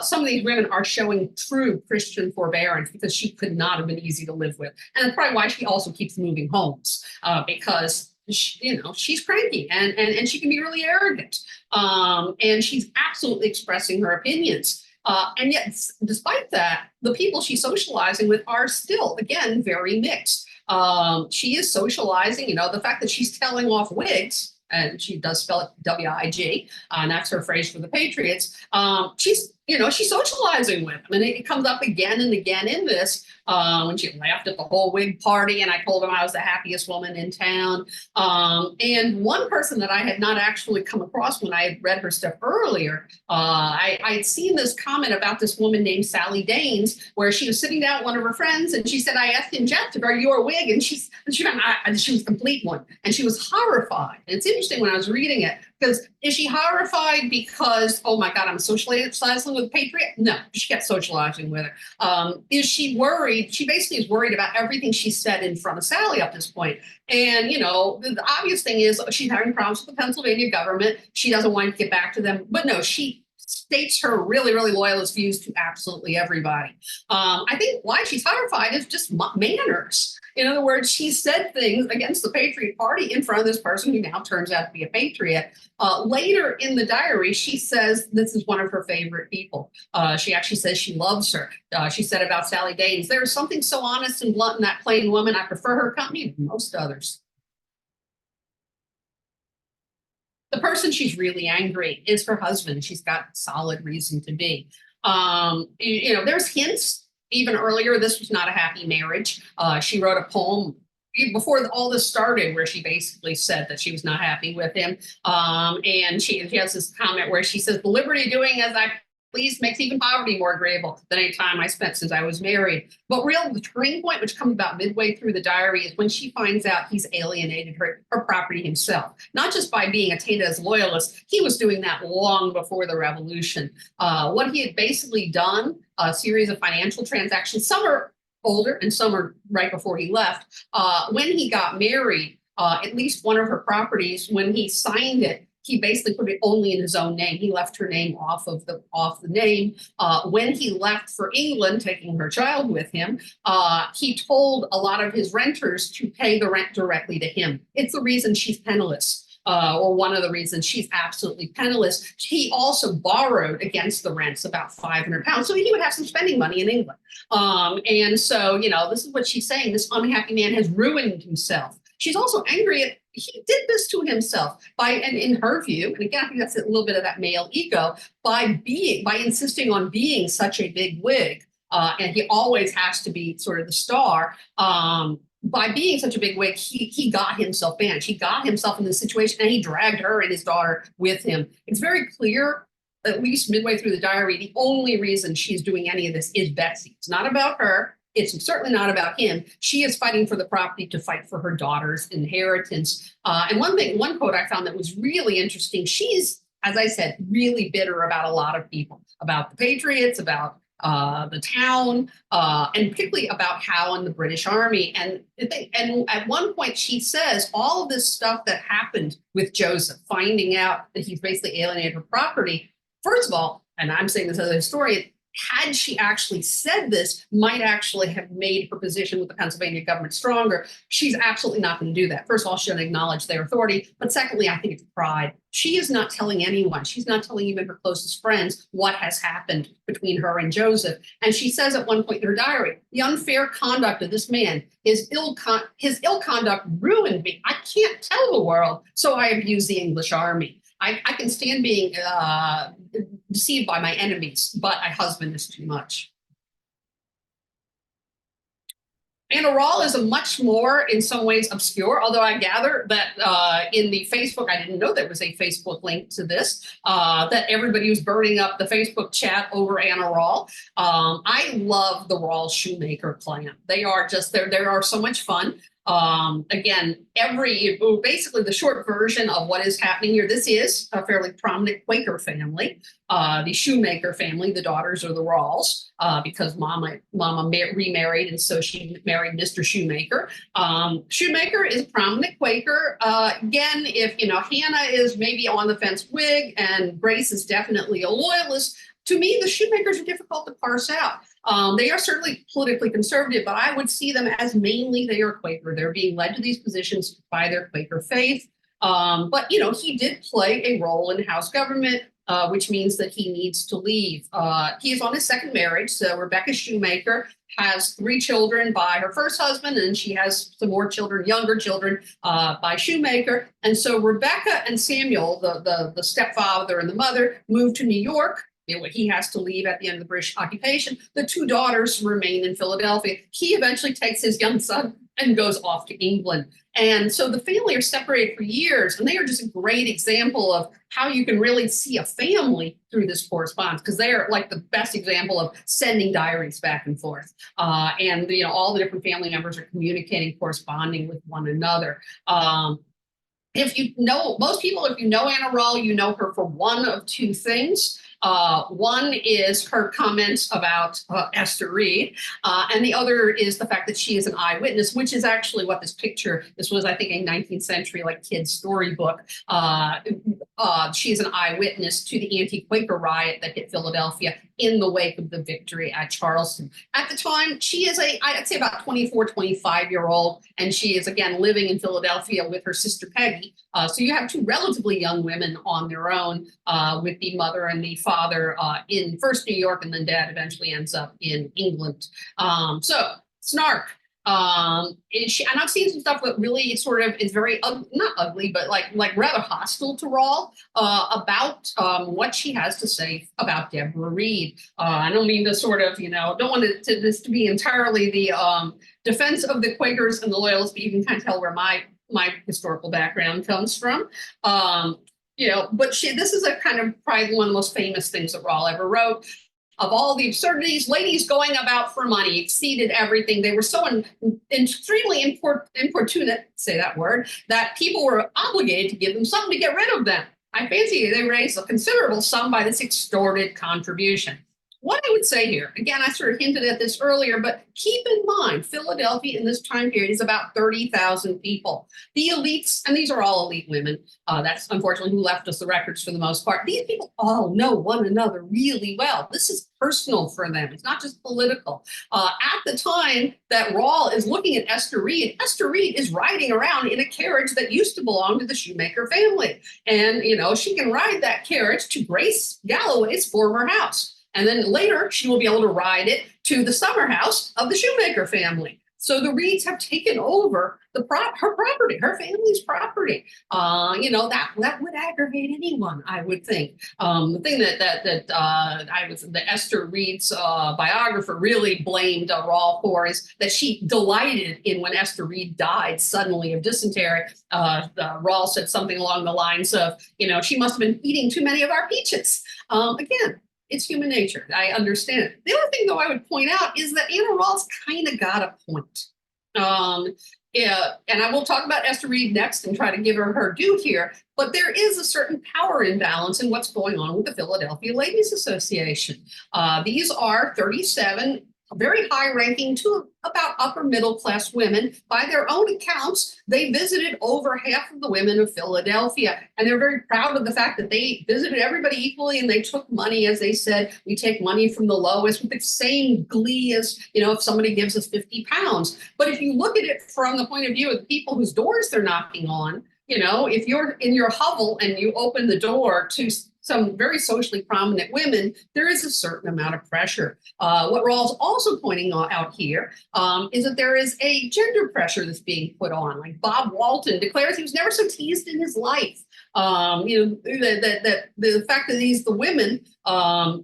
some of these women are showing true Christian forbearance because she could not have been easy to live with. And that's probably why she also keeps moving homes, because she's cranky and she can be really arrogant. And she's absolutely expressing her opinions. And yet, despite that, the people she's socializing with are still, again, very mixed. She is socializing, the fact that she's telling off Whigs, and she does spell it W-I-G, and that's her phrase for the Patriots. She's socializing with them. And it comes up again and again in this, when she laughed at the whole Whig party, and I told them I was the happiest woman in town. And one person that I had not actually come across when I had read her stuff earlier, I had seen this comment about this woman named Sally Danes, where she was sitting down with one of her friends, and she said, I asked in jest, are you a Whig? And she was a complete one. And she was horrified. And it's interesting when I was reading it, because is she horrified because, oh my God, I'm socializing with Patriot? No, she kept socializing with her. Is she worried? She basically is worried about everything she said in front of Sally up this point. And, the obvious thing is she's having problems with the Pennsylvania government. She doesn't want to get back to them. But no, she states her really, really loyalist views to absolutely everybody. I think why she's horrified is just manners. In other words, she said things against the Patriot Party in front of this person who now turns out to be a patriot. Later in the diary, she says this is one of her favorite people. She actually says she loves her. She said about Sally Gaines, there is something so honest and blunt in that plain woman. I prefer her company to most others. The person she's really angry is her husband. She's got solid reason to be. There's hints even earlier. This was not a happy marriage. She wrote a poem before all this started where she basically said that she was not happy with him. And she has this comment where she says, the liberty of doing as I please makes even poverty more agreeable than any time I spent since I was married. But the turning point, which comes about midway through the diary, is when she finds out he's alienated her property himself, not just by being attainted as loyalist. He was doing that long before the revolution. What he had basically done, a series of financial transactions, some are older and some are right before he left. When he got married, at least one of her properties, when he signed it, he basically put it only in his own name. He left her name off the name. When he left for England, taking her child with him, he told a lot of his renters to pay the rent directly to him. It's the reason she's penniless. Or one of the reasons she's absolutely penniless. He also borrowed against the rents about £500, so he would have some spending money in England. And so, this is what she's saying. This unhappy man has ruined himself. She's also angry at he did this to himself and in her view, and again, I think that's a little bit of that male ego, by insisting on being such a big wig, and he always has to be sort of the star. By being such a big wig, he got himself banished. He got himself in this situation, and he dragged her and his daughter with him. It's very clear, at least midway through the diary, the only reason she's doing any of this is Betsy. It's not about her. It's certainly not about him. She is fighting for the property to fight for her daughter's inheritance. And one quote I found that was really interesting. She's, as I said, really bitter about a lot of people, about the Patriots, about the town, and particularly about Howe and the British Army. And at one point she says all of this stuff that happened with Joseph, finding out that he's basically alienated her property. First of all, and I'm saying this as a historian, had she actually said this, might actually have made her position with the Pennsylvania government stronger. She's absolutely not going to do that. First of all, she doesn't acknowledge their authority. But secondly, I think it's pride. She is not telling anyone. She's not telling even her closest friends what has happened between her and Joseph. And she says at one point in her diary, the unfair conduct of this man, his ill conduct ruined me. I can't tell the world, so I have used the English army. I can stand being deceived by my enemies, but my husband is too much. Anna Rawle is a much more, in some ways, obscure, although I gather that in the Facebook, I didn't know there was a Facebook link to this, that everybody was burning up the Facebook chat over Anna Rawle. I love the Rawle shoemaker clan. They are so much fun. Again, basically the short version of what is happening here, this is a fairly prominent Quaker family, the shoemaker family. The daughters are the Rawles, because mama remarried, and so she married Mr. Shoemaker. Shoemaker is a prominent Quaker. Again, if Hannah is maybe on the fence Whig and Grace is definitely a Loyalist, to me, the Shoemakers are difficult to parse out. They are certainly politically conservative, but I would see them as mainly they are Quaker. They're being led to these positions by their Quaker faith. But he did play a role in House government, which means that he needs to leave. He is on his second marriage. So Rebecca Shoemaker has 3 children by her first husband, and she has some more children, younger children, by Shoemaker. And so Rebecca and Samuel, the stepfather and the mother, moved to New York. He has to leave at the end of the British occupation. The 2 daughters remain in Philadelphia. He eventually takes his young son and goes off to England. And so the family are separated for years, and they are just a great example of how you can really see a family through this correspondence, because they are like the best example of sending diaries back and forth. And all the different family members are communicating, corresponding with one another. If you know Anna Rawle, you know her for one of 2 things. One is her comments about Esther Reed, and the other is the fact that she is an eyewitness, which is actually what this picture, this was, I think, a 19th century like kid's storybook. She is an eyewitness to the anti-Quaker riot that hit Philadelphia in the wake of the victory at Charleston. At the time, she is I'd say about 24, 25-year-old, and she is, again, living in Philadelphia with her sister Peggy. So you have two relatively young women on their own, with the mother and the father in first New York, and then dad eventually ends up in England. So snark. And I've seen some stuff that really sort of is very not ugly, but like rather hostile to Rawle about what she has to say about Deborah Reed. I don't mean to sort of, don't want this to be entirely the defense of the Quakers and the Loyalists, but you can kind of tell where my historical background comes from. But this is a kind of probably one of the most famous things that Rawle ever wrote. Of all the absurdities, ladies going about for money exceeded everything. They were so extremely importunate, say that word, that people were obligated to give them something to get rid of them. I fancy they raised a considerable sum by this extorted contribution. What I would say here, again, I sort of hinted at this earlier, but keep in mind, Philadelphia in this time period is about 30,000 people. The elites, and these are all elite women, that's unfortunately who left us the records for the most part. These people all know one another really well. This is personal for them. It's not just political. At the time that Rawle is looking at Esther Reed is riding around in a carriage that used to belong to the Shoemaker family. And, she can ride that carriage to Grace Galloway's former house. And then later, she will be able to ride it to the summer house of the Shoemaker family. So the Reeds have taken over her property, her family's property. That would aggravate anyone, I would think. The thing that Esther Reed's biographer really blamed Rawle for is that she delighted in when Esther Reed died suddenly of dysentery. Rawle said something along the lines of, she must have been eating too many of our peaches. Again, it's human nature. I understand it. The other thing, though, I would point out is that Anna Rawle's kind of got a point. And I will talk about Esther Reed next and try to give her due here. But there is a certain power imbalance in what's going on with the Philadelphia Ladies Association. These are 37 very high-ranking to about upper-middle-class women. By their own accounts, they visited over half of the women of Philadelphia, and they're very proud of the fact that they visited everybody equally, and they took money, as they said, we take money from the lowest with the same glee as, if somebody gives us 50 pounds. But if you look at it from the point of view of the people whose doors they're knocking on, if you're in your hovel and you open the door to some very socially prominent women, there is a certain amount of pressure. What Rawle's also pointing out here is that there is a gender pressure that's being put on. Like Bob Walton declares he was never so teased in his life. The fact that he's the women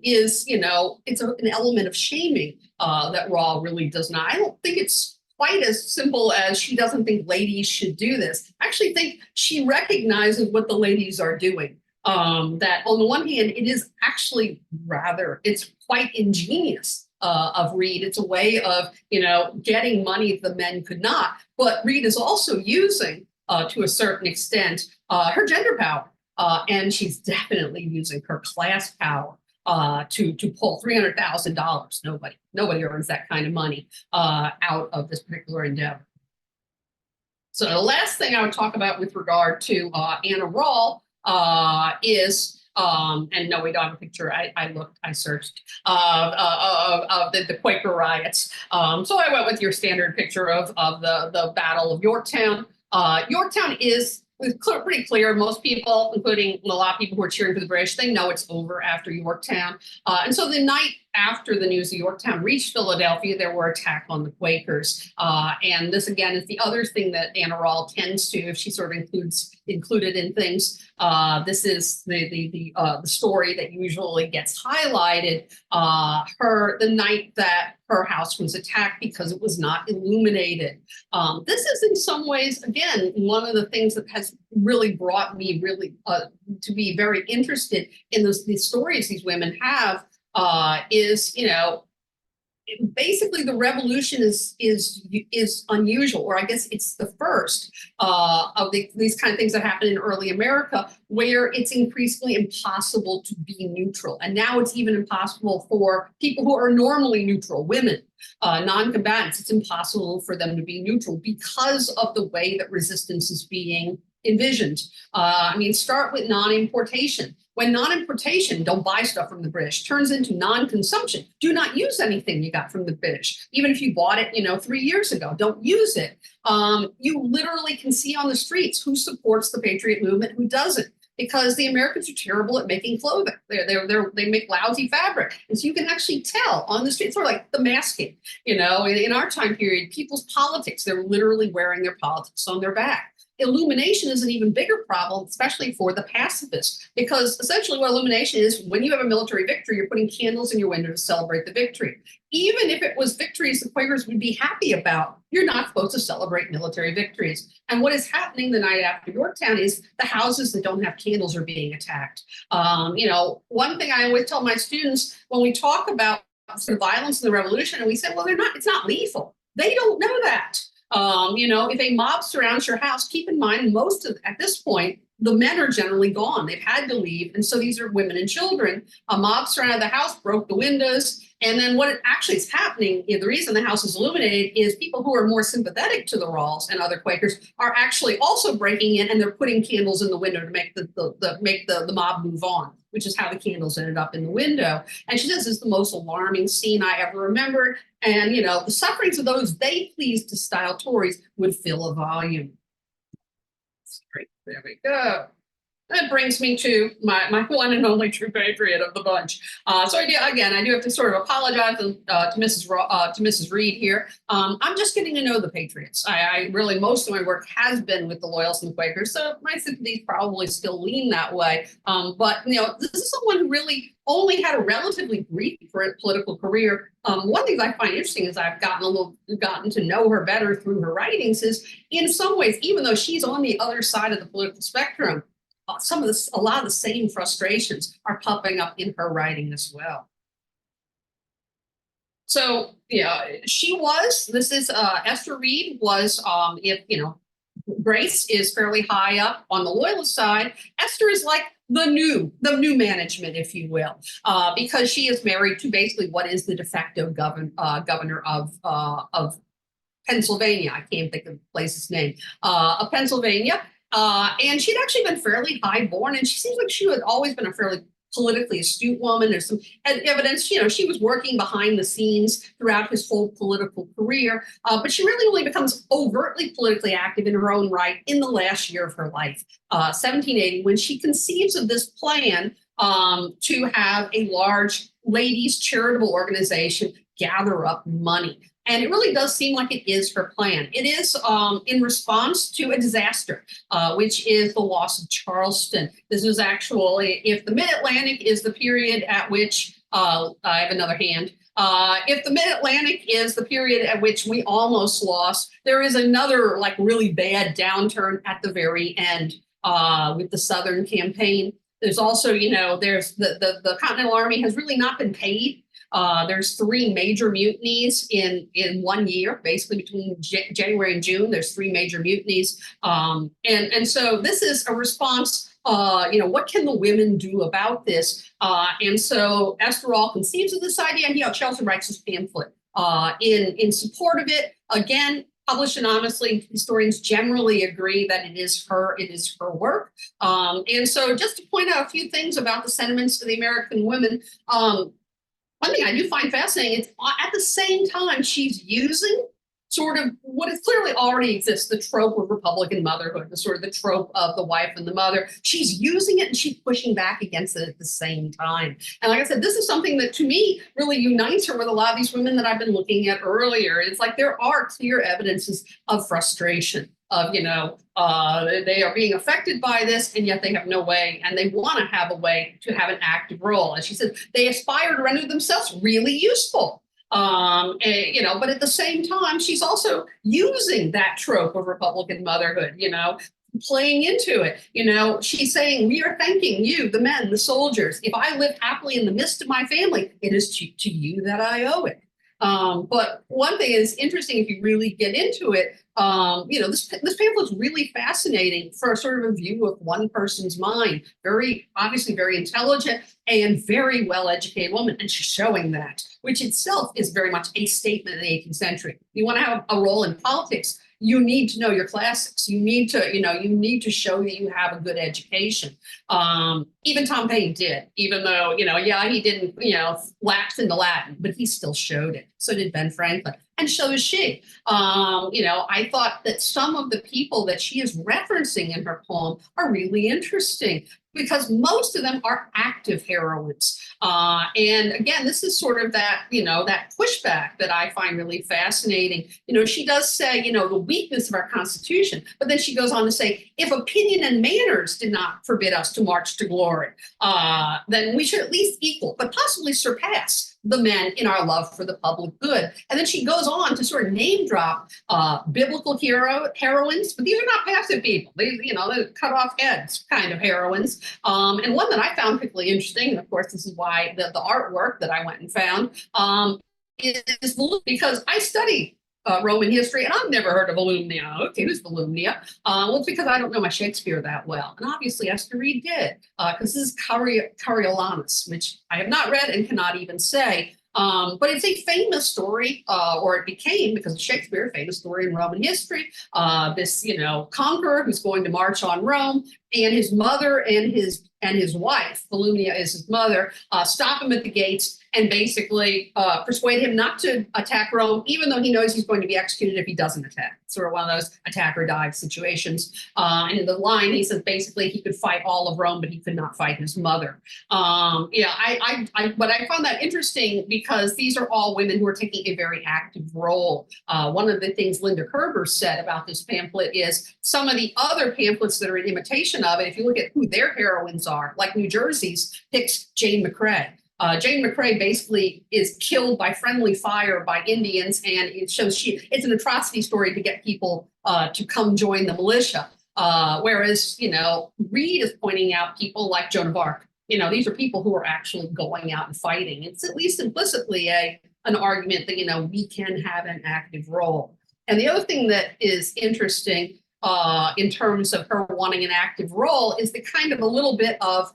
is, it's an element of shaming that Rawle really does not. I don't think it's quite as simple as she doesn't think ladies should do this. I actually think she recognizes what the ladies are doing. That on the one hand, it is actually it's quite ingenious of Reed. It's a way of, getting money the men could not. But Reed is also using, to a certain extent, her gender power. And she's definitely using her class power to pull $300,000. Nobody earns that kind of money out of this particular endeavor. So the last thing I would talk about with regard to Anna Rawle is, and no, we don't have a picture. I searched of the Quaker riots. So I went with your standard picture of the Battle of Yorktown. Yorktown is pretty clear. Most people, including a lot of people who are cheering for the British, they know it's over after Yorktown. And so the night after the news of Yorktown reached Philadelphia, there were attacks on the Quakers. And this, again, is the other thing that Anna Rawle tends to, if she sort of included in things. This is the story that usually gets highlighted. The night that her house was attacked because it was not illuminated. This is in some ways, again, one of the things that has really brought me to be very interested in these stories these women have is, basically the revolution is unusual, or I guess it's the first of these kind of things that happen in early America, where it's increasingly impossible to be neutral. And now it's even impossible for people who are normally neutral, women, non-combatants, it's impossible for them to be neutral because of the way that resistance is being envisioned. I mean, start with non-importation. When non-importation, don't buy stuff from the British, turns into non-consumption, do not use anything you got from the British. Even if you bought it, 3 years ago, don't use it. You literally can see on the streets who supports the Patriot movement, who doesn't, because the Americans are terrible at making clothing. They make lousy fabric. And so you can actually tell on the streets, sort of like the masking, in our time period, people's politics, they're literally wearing their politics on their back. Illumination is an even bigger problem, especially for the pacifists, because essentially what illumination is, when you have a military victory, you're putting candles in your window to celebrate the victory. Even if it was victories the Quakers would be happy about, you're not supposed to celebrate military victories. And what is happening the night after Yorktown is the houses that don't have candles are being attacked. One thing I always tell my students when we talk about sort of violence in the revolution, and we say, well, it's not lethal. They don't know that. If a mob surrounds your house, keep in mind, at this point, the men are generally gone. They've had to leave. And so these are women and children. A mob surrounded the house, broke the windows. And then what actually is happening, the reason the house is illuminated is people who are more sympathetic to the Rawls and other Quakers are actually also breaking in, and they're putting candles in the window to make the mob move on, which is how the candles ended up in the window. And she says, this is the most alarming scene I ever remembered. And, the sufferings of those they pleased to style Tories would fill a volume. Great. There we go. That brings me to my one and only true patriot of the bunch. So I do have to sort of apologize to Mrs. Reed here. I'm just getting to know the Patriots. I really, most of my work has been with the Loyalists and the Quakers, so my sympathies probably still lean that way. But this is someone who really only had a relatively brief political career. One thing I find interesting is I've gotten to know her better through her writings is, in some ways, even though she's on the other side of the political spectrum, a lot of the same frustrations are popping up in her writing as well. So, Esther Reed was, Grace is fairly high up on the Loyalist side. Esther is like the new management, if you will, because she is married to basically what is the de facto governor of Pennsylvania. I can't think of the place's name, of Pennsylvania. And she'd actually been fairly high-born, and she seems like she had always been a fairly politically astute woman. There's some evidence, she was working behind the scenes throughout his whole political career, but she really only becomes overtly politically active in her own right in the last year of her life, 1780, when she conceives of this plan to have a large ladies' charitable organization gather up money. And it really does seem like it is her plan. It is in response to a disaster, which is the loss of Charleston. This is actually, if the Mid-Atlantic is the period at which, I have another hand, if the Mid-Atlantic is the period at which we almost lost, there is another really bad downturn at the very end with the Southern campaign. There's also, there's the Continental Army has really not been paid. There's 3 major mutinies in 1 year, basically between January and June. There's 3 major mutinies. And so this is a response, what can the women do about this? And so Esther Rawle conceives of this idea, and she also writes this pamphlet in support of it. Again, published anonymously, historians generally agree that it is her work. And so just to point out a few things about the sentiments of the American women, one thing I do find fascinating is at the same time she's using sort of what is clearly already exists, the trope of Republican motherhood, the trope of the wife and the mother. She's using it and she's pushing back against it at the same time. And like I said, this is something that to me really unites her with a lot of these women that I've been looking at earlier. It's like there are clear evidences of frustration, of, they are being affected by this, and yet they have no way, and they want to have a way to have an active role. And she said they aspire to render themselves really useful. But at the same time, she's also using that trope of Republican motherhood, playing into it. She's saying, we are thanking you, the men, the soldiers. If I live happily in the midst of my family, it is to you that I owe it. But one thing is interesting if you really get into it. This pamphlet is really fascinating for sort of a view of one person's mind. Obviously very intelligent and very well-educated woman, and she's showing that, which itself is very much a statement in the 18th century. You want to have a role in politics, you need to know your classics. You need to show that you have a good education. Even Tom Paine did, even though, he didn't, lapse into Latin, but he still showed it. So did Ben Franklin, and so is she. I thought that some of the people that she is referencing in her poem are really interesting, because most of them are active heroines. And again, this is sort of that pushback that I find really fascinating. She does say, the weakness of our Constitution, but then she goes on to say, if opinion and manners did not forbid us to march to glory, then we should at least equal, but possibly surpass the men in our love for the public good. And then she goes on to sort of name drop biblical heroines, but these are not passive people. They're cut off heads kind of heroines. And one that I found particularly interesting, and of course, this is why the artwork that I went and found is because I study Roman history, and I've never heard of Volumnia. Okay, who's Volumnia? Well, it's because I don't know my Shakespeare that well. And obviously Esther Reed did, because this is Coriolanus, which I have not read and cannot even say. But it's a famous story, or it became, because of Shakespeare, a famous story in Roman history. This, conqueror who's going to march on Rome, and his mother and his wife, Volumnia is his mother, stop him at the gates and basically persuade him not to attack Rome, even though he knows he's going to be executed if he doesn't attack. Sort of one of those attack or die situations. And in the line, he says basically he could fight all of Rome, but he could not fight his mother. But I found that interesting because these are all women who are taking a very active role. One of the things Linda Kerber said about this pamphlet is some of the other pamphlets that are in imitation of it, if you look at who their heroines are, like New Jersey's picks Jane McCrae. Jane McCrae basically is killed by friendly fire by Indians, and it shows it's an atrocity story to get people to come join the militia. Whereas, Reed is pointing out people like Joan of Arc. These are people who are actually going out and fighting. It's at least implicitly an argument that, we can have an active role. And the other thing that is interesting in terms of her wanting an active role is the kind of a little bit of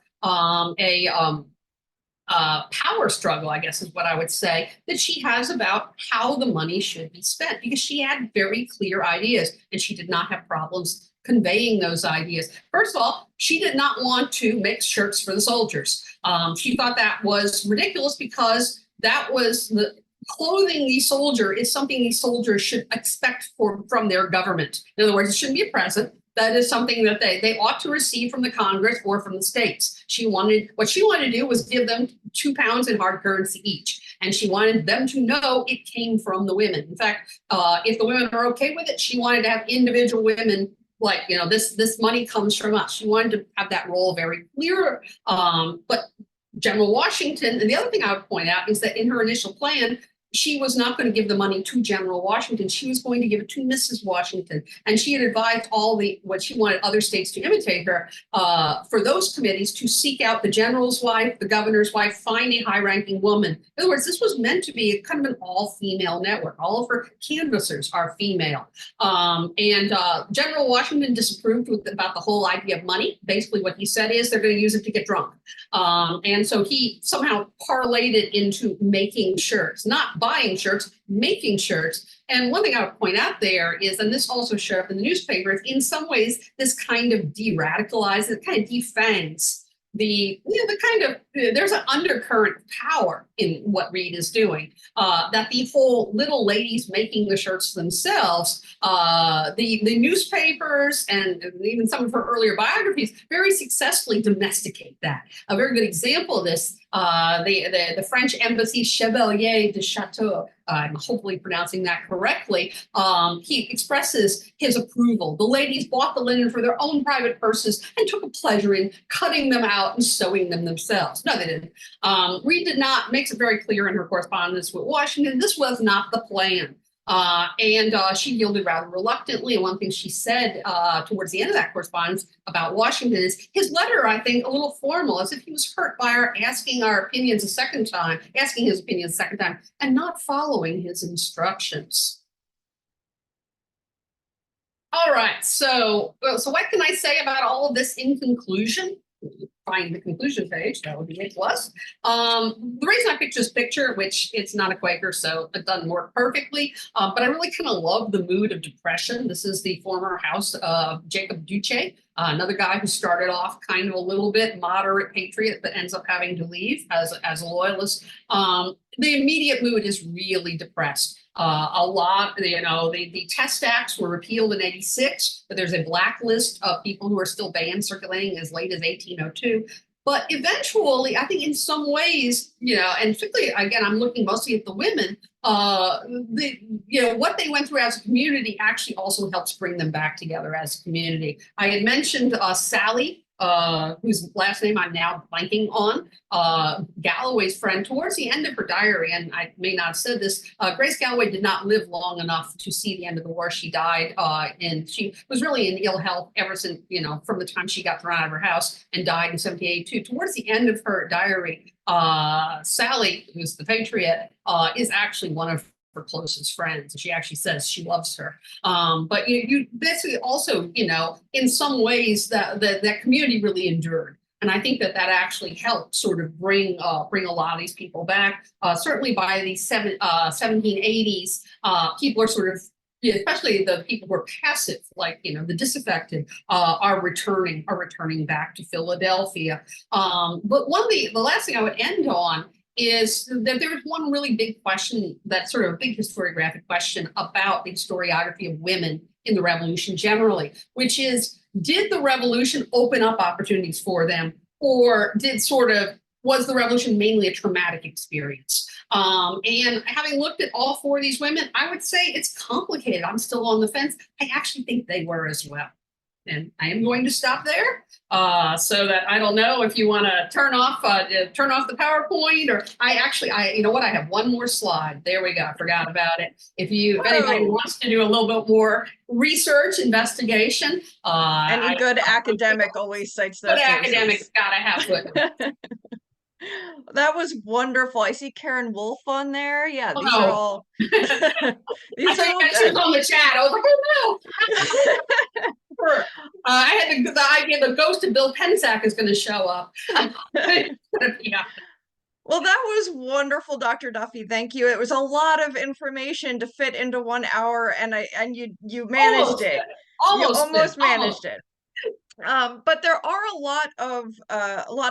power struggle, I guess is what I would say, that she has about how the money should be spent, because she had very clear ideas and she did not have problems conveying those ideas. First of all, she did not want to make shirts for the soldiers. She thought that was ridiculous because that was clothing the soldier is something these soldiers should expect from their government. In other words, it shouldn't be a present. That is something that they ought to receive from the Congress or from the states. What she wanted to do was give them £2 in hard currency each. And she wanted them to know it came from the women. In fact, if the women are okay with it, she wanted to have individual women like, this money comes from us. She wanted to have that role very clear. But General Washington, and the other thing I would point out is that in her initial plan, she was not going to give the money to General Washington. She was going to give it to Mrs. Washington. And she had advised what she wanted other states to imitate her, for those committees to seek out the general's wife, the governor's wife, find a high-ranking woman. In other words, this was meant to be kind of an all-female network. All of her canvassers are female. General Washington disapproved about the whole idea of money. Basically, what he said is they're going to use it to get drunk. And so he somehow parlayed it into making shirts, not buying shirts, making shirts. And one thing I would point out there is, and this also showed up in the newspapers, in some ways, this kind of de-radicalizes, it kind of defangs there's an undercurrent power in what Reed is doing, that the whole little ladies making the shirts themselves, the newspapers and even some of her earlier biographies very successfully domesticate that. A very good example of this, the French embassy Chevalier de Chateau, I'm hopefully pronouncing that correctly, he expresses his approval. The ladies bought the linen for their own private purses and took a pleasure in cutting them out and sewing them themselves. No, they didn't. Reed makes it very clear in her correspondence with Washington, this was not the plan. And she yielded rather reluctantly. And one thing she said towards the end of that correspondence about Washington is his letter, I think, a little formal, as if he was hurt by our asking our opinions a second time, asking his opinions a second time, and not following his instructions. All right, so what can I say about all of this in conclusion? Find the conclusion page, that would be A+. The reason I picked this picture, which it's not a Quaker, so it doesn't work perfectly, but I really kind of love the mood of depression. This is the former house of Jacob Duce, another guy who started off kind of a little bit moderate patriot, but ends up having to leave as a loyalist. The immediate mood is really depressed. A lot, the test acts were repealed in '86, but there's a blacklist of people who are still banned circulating as late as 1802. But eventually, I think in some ways, and particularly, again, I'm looking mostly at the women, what they went through as a community actually also helps bring them back together as a community. I had mentioned Sally, whose last name I'm now blanking on, Galloway's friend. Towards the end of her diary, and I may not have said this, Grace Galloway did not live long enough to see the end of the war. She died, and she was really in ill health ever since, from the time she got thrown out of her house and died in 1782. Towards the end of her diary, Sally, who's the Patriot, is actually one of her closest friends. She actually says she loves her. But you basically also, in some ways that community really endured. And I think that actually helped sort of bring a lot of these people back. Certainly by the 1780s, people are sort of, especially the people who are passive, like the disaffected, are returning back to Philadelphia. But the last thing I would end on is that there's one really big question, that's sort of a big historiographic question about the historiography of women in the revolution generally, which is, did the revolution open up opportunities for them, or was the revolution mainly a traumatic experience? And having looked at all four of these women, I would say it's complicated. I'm still on the fence. I actually think they were as well. And I am going to stop there, so that I don't know if you want to turn off the PowerPoint, or I have one more slide. There we go. I forgot about it. If anybody wants to do a little bit more research, investigation, any good academic always cites those. Good academics gotta have footnotes. That was wonderful. I see Karen Wolf on there. Yeah, these are all. These I are all she was on the chat. I was like, oh no. I had the idea the ghost of Bill Pensack is going to show up. Yeah. Well, that was wonderful, Dr. Duffy. Thank you. It was a lot of information to fit into 1 hour, and you managed it. You almost managed it. But there are a lot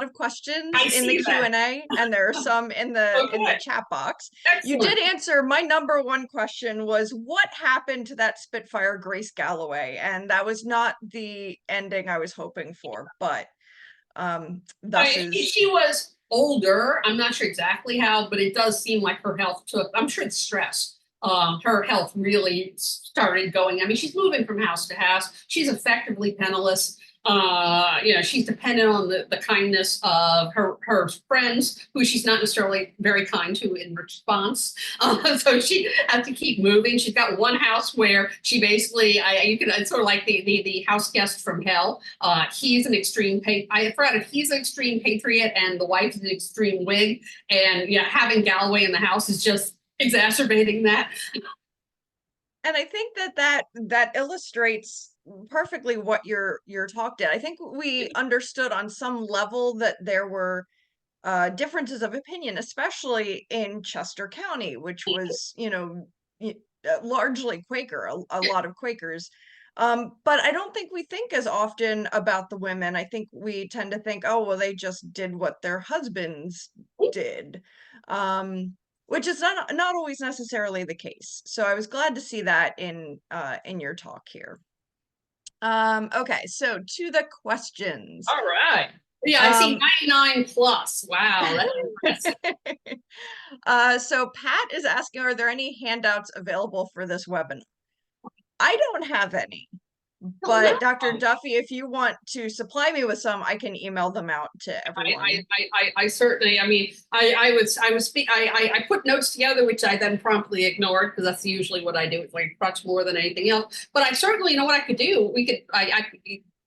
of questions in the Q&A, and there are some in the chat box. Excellent. You did answer my number one question, was what happened to that Spitfire Grace Galloway, and that was not the ending I was hoping for, but she was older. I'm not sure exactly how, but it does seem like her health I'm sure it's stress. Her health really started going. I mean, she's moving from house to house. She's effectively penniless. She's dependent on the kindness of her friends, who she's not necessarily very kind to in response. So she has to keep moving. She's got one house where she basically, it's sort of like the house guest from hell. He's an extreme he's an extreme patriot, and the wife is an extreme Whig, and having Galloway in the house is just exacerbating that. And I think that illustrates perfectly what your talk did. I think we understood on some level that there were differences of opinion, especially in Chester County, which was, largely Quaker, a lot of Quakers. But I don't think we think as often about the women. I think we tend to think, oh, well, they just did what their husbands did. Which is not always necessarily the case. So I was glad to see that in your talk here. Okay, so to the questions. All right. Yeah, I see 99 plus. Wow, that's impressive. So Pat is asking, are there any handouts available for this webinar? I don't have any. But Dr. Duffy, if you want to supply me with some, I can email them out to everyone. I certainly, I mean, I put notes together, which I then promptly ignored because that's usually what I do. It's like much more than anything else. But I certainly, you know what I could do?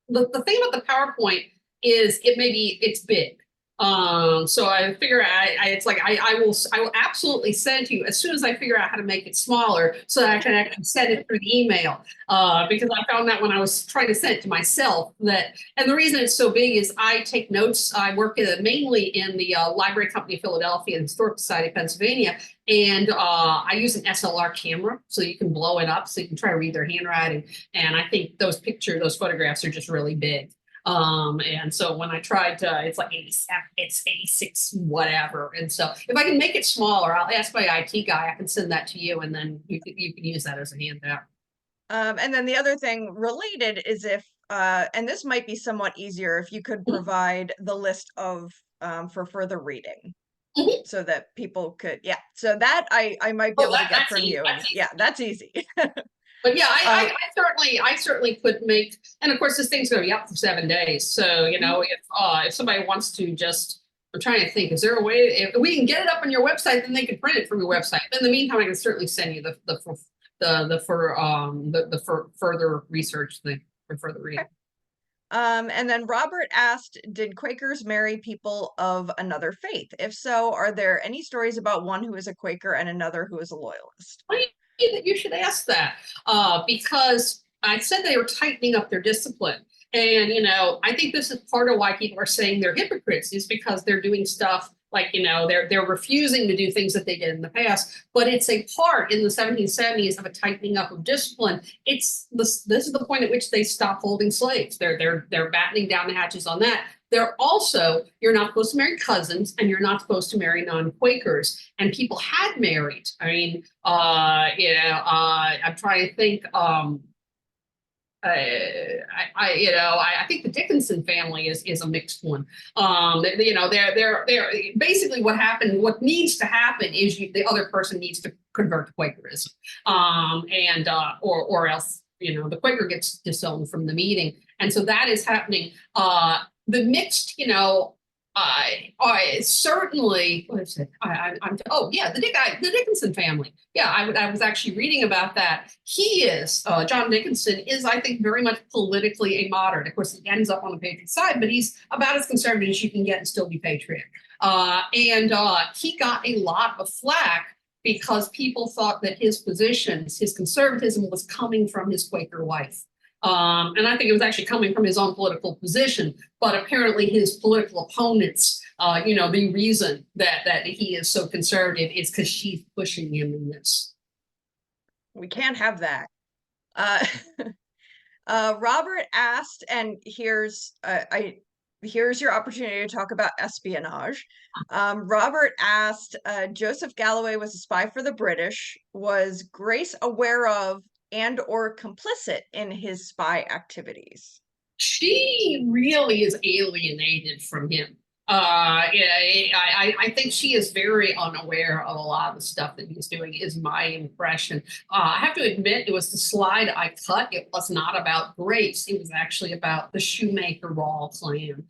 The thing about the PowerPoint is it's big. So I figure I will absolutely send you as soon as I figure out how to make it smaller so that I can actually send it through the email. Because I found that when I was trying to send it to myself and the reason it's so big is I take notes. I work mainly in the Library Company of Philadelphia and Historical Society of Pennsylvania. And I use an SLR camera so you can blow it up so you can try to read their handwriting. And I think those photographs are just really big. And so when I tried to, it's like 87, it's 86, whatever. And so if I can make it smaller, I'll ask my IT guy, I can send that to you and then you can use that as a handout. And then the other thing related is if, and this might be somewhat easier if you could provide the list of, for further reading. Mm-hmm. So that people could, yeah. So that I might be able to get from you. And yeah, that's easy. But yeah, I certainly could make, and of course this thing's going to be up for 7 days. So you know, if somebody wants to just, I'm trying to think, is there a way if we can get it up on your website, then they can print it from your website. But in the meantime, I can certainly send you the further research thing for further reading. Okay. And then Robert asked, did Quakers marry people of another faith? If so, are there any stories about one who is a Quaker and another who is a loyalist? You should ask that because I said they were tightening up their discipline. And, you know, I think this is part of why people are saying they're hypocrites is because they're doing stuff like, you know, they're refusing to do things that they did in the past. But it's a part in the 1770s of a tightening up of discipline. This is the point at which they stop holding slaves. They're battening down the hatches on that. They're also, you're not supposed to marry cousins and you're not supposed to marry non-Quakers. And people had married. I mean, I'm trying to think, I think the Dickinson family is a mixed one. They're basically what needs to happen is the other person needs to convert to Quakerism. Or else, you know, the Quaker gets disowned from the meeting. And so that is happening. The mixed, you know, I certainly, what is it? The Dickinson family. Yeah, I was actually reading about that. He is, John Dickinson is, I think, very much politically a moderate. Of course, he ends up on the Patriot side, but he's about as conservative as you can get and still be Patriot. He got a lot of flack because people thought that his positions, his conservatism was coming from his Quaker wife. And I think it was actually coming from his own political position, but apparently his political opponents, the reason that he is so conservative is because she's pushing him in this. We can't have that. Robert asked, and here's your opportunity to talk about espionage. Robert asked, Joseph Galloway was a spy for the British. Was Grace aware of and or complicit in his spy activities? She really is alienated from him. I think she is very unaware of a lot of the stuff that he's doing, is my impression. I have to admit, it was the slide I cut. It was not about Grace. It was actually about the Shoemaker Rawle clan,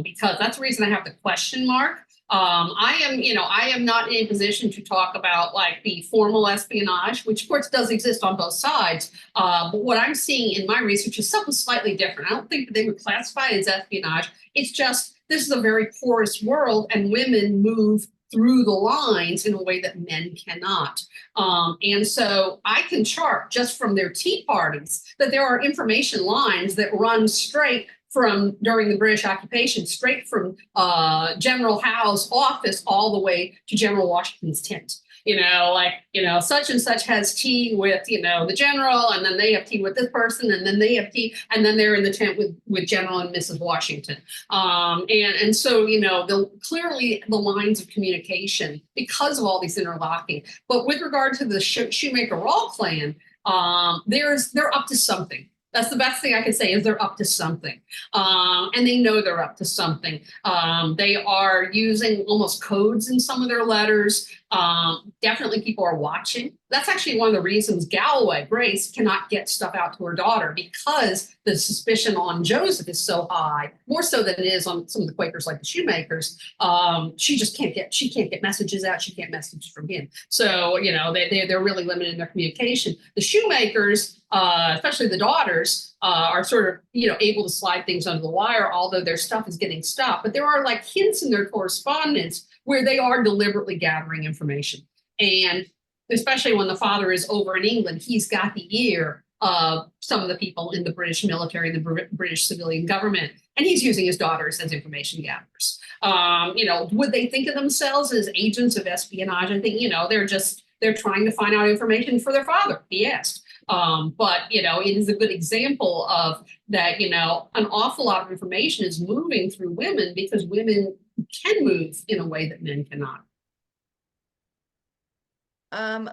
because that's the reason I have the question mark. I am not in a position to talk about like the formal espionage, which of course does exist on both sides. But what I'm seeing in my research is something slightly different. I don't think that they would classify it as espionage. It's just, this is a very porous world and women move through the lines in a way that men cannot. And so I can chart just from their tea parties that there are information lines that run straight from during the British occupation, straight from General Howe's office all the way to General Washington's tent. Such and such has tea with, the general, and then they have tea with this person, and then they have tea, and then they're in the tent with General and Mrs. Washington. And so, clearly the lines of communication because of all these interlocking. But with regard to the Shoemaker Rawle clan, they're up to something. That's the best thing I can say is they're up to something. And they know they're up to something. They are using almost codes in some of their letters. Definitely people are watching. That's actually one of the reasons Galloway, Grace, cannot get stuff out to her daughter, because the suspicion on Joseph is so high, more so than it is on some of the Quakers like the shoemakers. She just can't get messages out. She can't message from him. So, they're really limited in their communication. The shoemakers, especially the daughters, are sort of, able to slide things under the wire, although their stuff is getting stopped. But there are like hints in their correspondence where they are deliberately gathering information. And especially when the father is over in England, he's got the ear of some of the people in the British military, the British civilian government, and he's using his daughters as information gatherers. Would they think of themselves as agents of espionage? I think, they're trying to find out information for their father, he asked. But it is a good example of that, an awful lot of information is moving through women because women can move in a way that men cannot.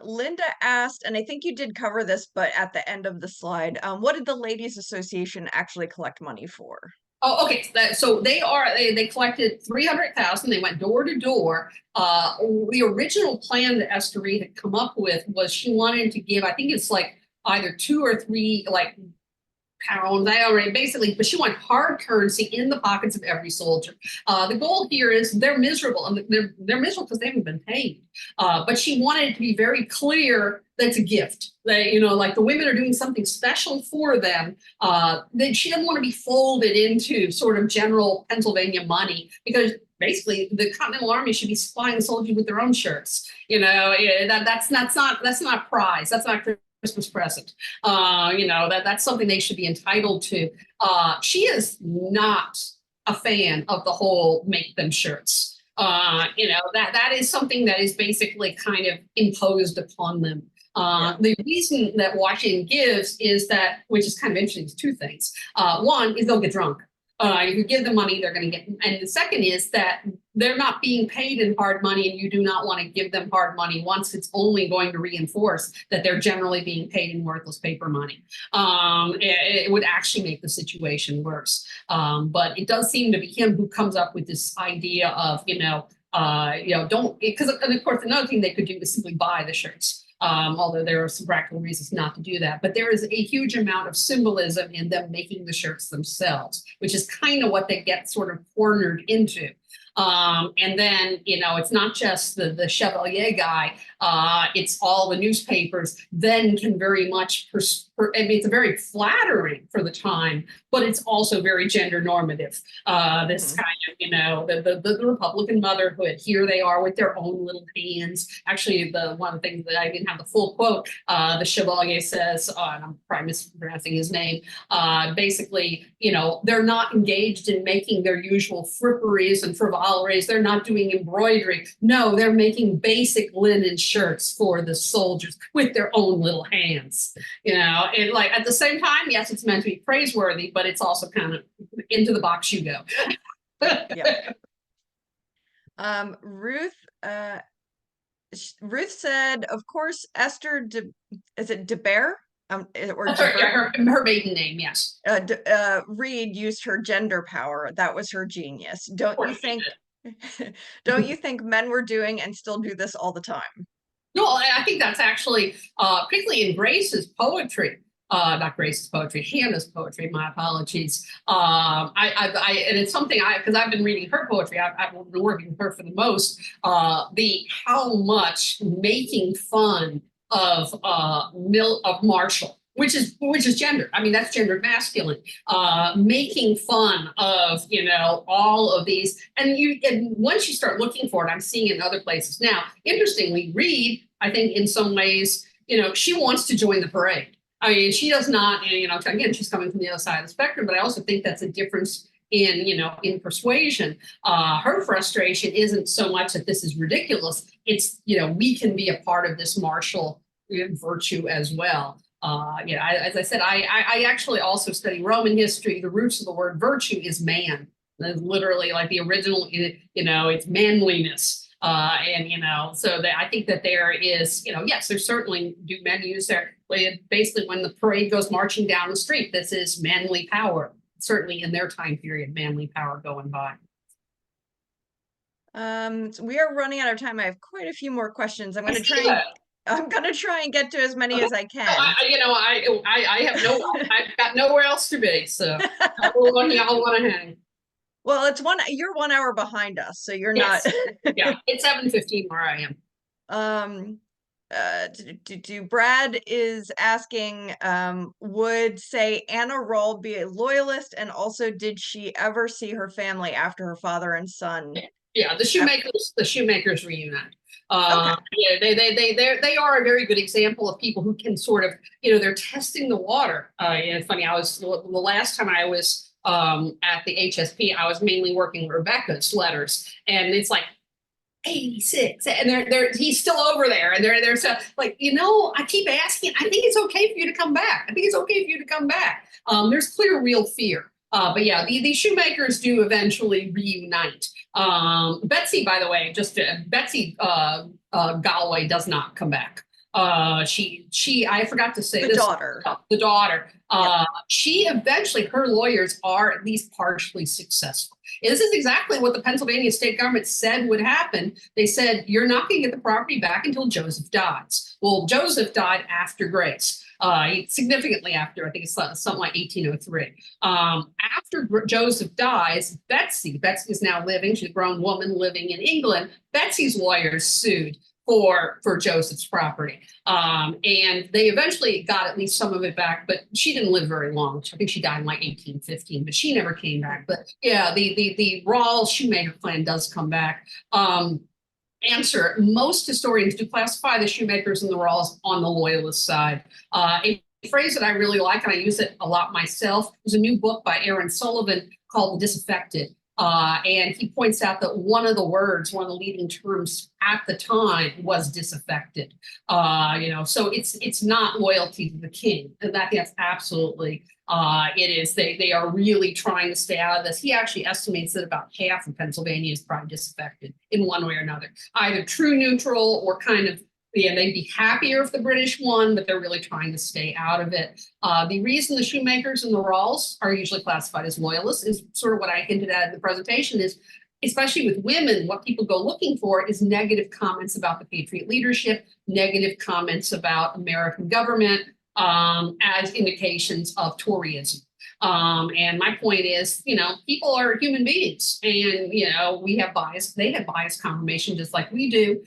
Linda asked, and I think you did cover this, but at the end of the slide, what did the Ladies Association actually collect money for? Oh, okay. So they collected 300,000. They went door to door. The original plan that Esther Reed had come up with was she wanted to give, I think it's like either 2 or 3 like pounds. I already basically, but she wanted hard currency in the pockets of every soldier. The goal here is they're miserable, and they're miserable because they haven't been paid. But she wanted it to be very clear that it's a gift. That, like the women are doing something special for them. That she doesn't want to be folded into sort of general Pennsylvania money, because basically the Continental Army should be supplying the soldiers with their own shirts. That's not prize. That's not Christmas present. That's something they should be entitled to. She is not a fan of the whole make them shirts. That is something that is basically kind of imposed upon them. The reason that Washington gives is that, which is kind of interesting, is 2 things. One is they'll get drunk. If you give them money, they're going to get, and the second is that they're not being paid in hard money, and you do not want to give them hard money once it's only going to reinforce that they're generally being paid in worthless paper money. It would actually make the situation worse. But it does seem to be him who comes up with this idea of, don't, because, and of course, another thing they could do is simply buy the shirts. Although there are some practical reasons not to do that. But there is a huge amount of symbolism in them making the shirts themselves, which is kind of what they get sort of cornered into. And then, it's not just the Chevalier guy, it's all the newspapers then can very much, it's very flattering for the time, but it's also very gender normative. This kind of, the Republican motherhood, here they are with their own little hands. Actually, one of the things that I didn't have the full quote, the Chevalier says, and I'm probably mispronouncing his name, basically, they're not engaged in making their usual fripperies and frivolities. They're not doing embroidery. No, they're making basic linen shirts for the soldiers with their own little hands. And like at the same time, yes, it's meant to be praiseworthy, but it's also kind of into the box you go. Yeah. Ruth said, of course, Esther is it DeBear? Or her maiden name, yes. Reed used her gender power. That was her genius. Don't you think? Don't you think men were doing and still do this all the time? No, I think that's actually, particularly in Grace's poetry, not Grace's poetry, Hannah's poetry, my apologies. And it's something because I've been reading her poetry, I've been working with her for the most, how much making fun of Marshall, which is gender. I mean, that's gendered masculine. Making fun of, all of these. And once you start looking for it, I'm seeing it in other places. Now, interestingly, Reed, I think in some ways, she wants to join the parade. I mean, she does not, again, she's coming from the other side of the spectrum, but I also think that's a difference in persuasion. Her frustration isn't so much that this is ridiculous. It's, we can be a part of this martial virtue as well. As I said, I actually also study Roman history. The roots of the word virtue is man. That's literally like the original, it's manliness. So that I think that there is, yes, there's certainly do men use basically when the parade goes marching down the street, this is manly power. Certainly in their time period, manly power going by. So we are running out of time. I have quite a few more questions. I see that. I'm gonna try and get to as many as I can. I have I've got nowhere else to be, so I will want to hang. Well, you're 1 hour behind us, so you're not. Yes, yeah, it's 7:15 where I am. Um, Brad is asking, would say Anna Rawle be a loyalist, and also did she ever see her family after her father and son? Yeah, the shoemakers reunite. Okay. Yeah, they are a very good example of people who can sort of, they're testing the water. And it's funny, the last time I was at the HSP, I was mainly working with Rebecca's letters, and it's like 86, and he's still over there, and they're so like, I keep asking, I think it's okay for you to come back. I think it's okay for you to come back. There's clear real fear. But yeah, the shoemakers do eventually reunite. Betsy, by the way, Betsy Galloway does not come back. I forgot to say the this. Daughter. The daughter. Yep. She eventually, her lawyers are at least partially successful. And this is exactly what the Pennsylvania state government said would happen. They said, you're not going to get the property back until Joseph dies. Well, Joseph died after Grace. Significantly after, I think it's something like 1803. After Joseph dies, Betsy is now living, she's a grown woman living in England. Betsy's lawyers sued for Joseph's property. And they eventually got at least some of it back, but she didn't live very long. I think she died in like 1815, but she never came back. But yeah, the Rawle shoemaker clan does come back. Answer, most historians do classify the shoemakers and the Rawles on the loyalist side. A phrase that I really like, and I use it a lot myself, is a new book by Aaron Sullivan called The Disaffected. And he points out that one of the leading terms at the time was disaffected. So it's not loyalty to the king, and that's absolutely it is. They are really trying to stay out of this. He actually estimates that about half of Pennsylvania is probably disaffected in one way or another, either true neutral or kind of. Yeah, they'd be happier if the British won, but they're really trying to stay out of it. The reason the shoemakers and the Rawles are usually classified as loyalists is sort of what I hinted at in the presentation is, especially with women, what people go looking for is negative comments about the Patriot leadership, negative comments about American government as indications of Toryism. And my point is, people are human beings, and we have bias. They have bias confirmation just like we do.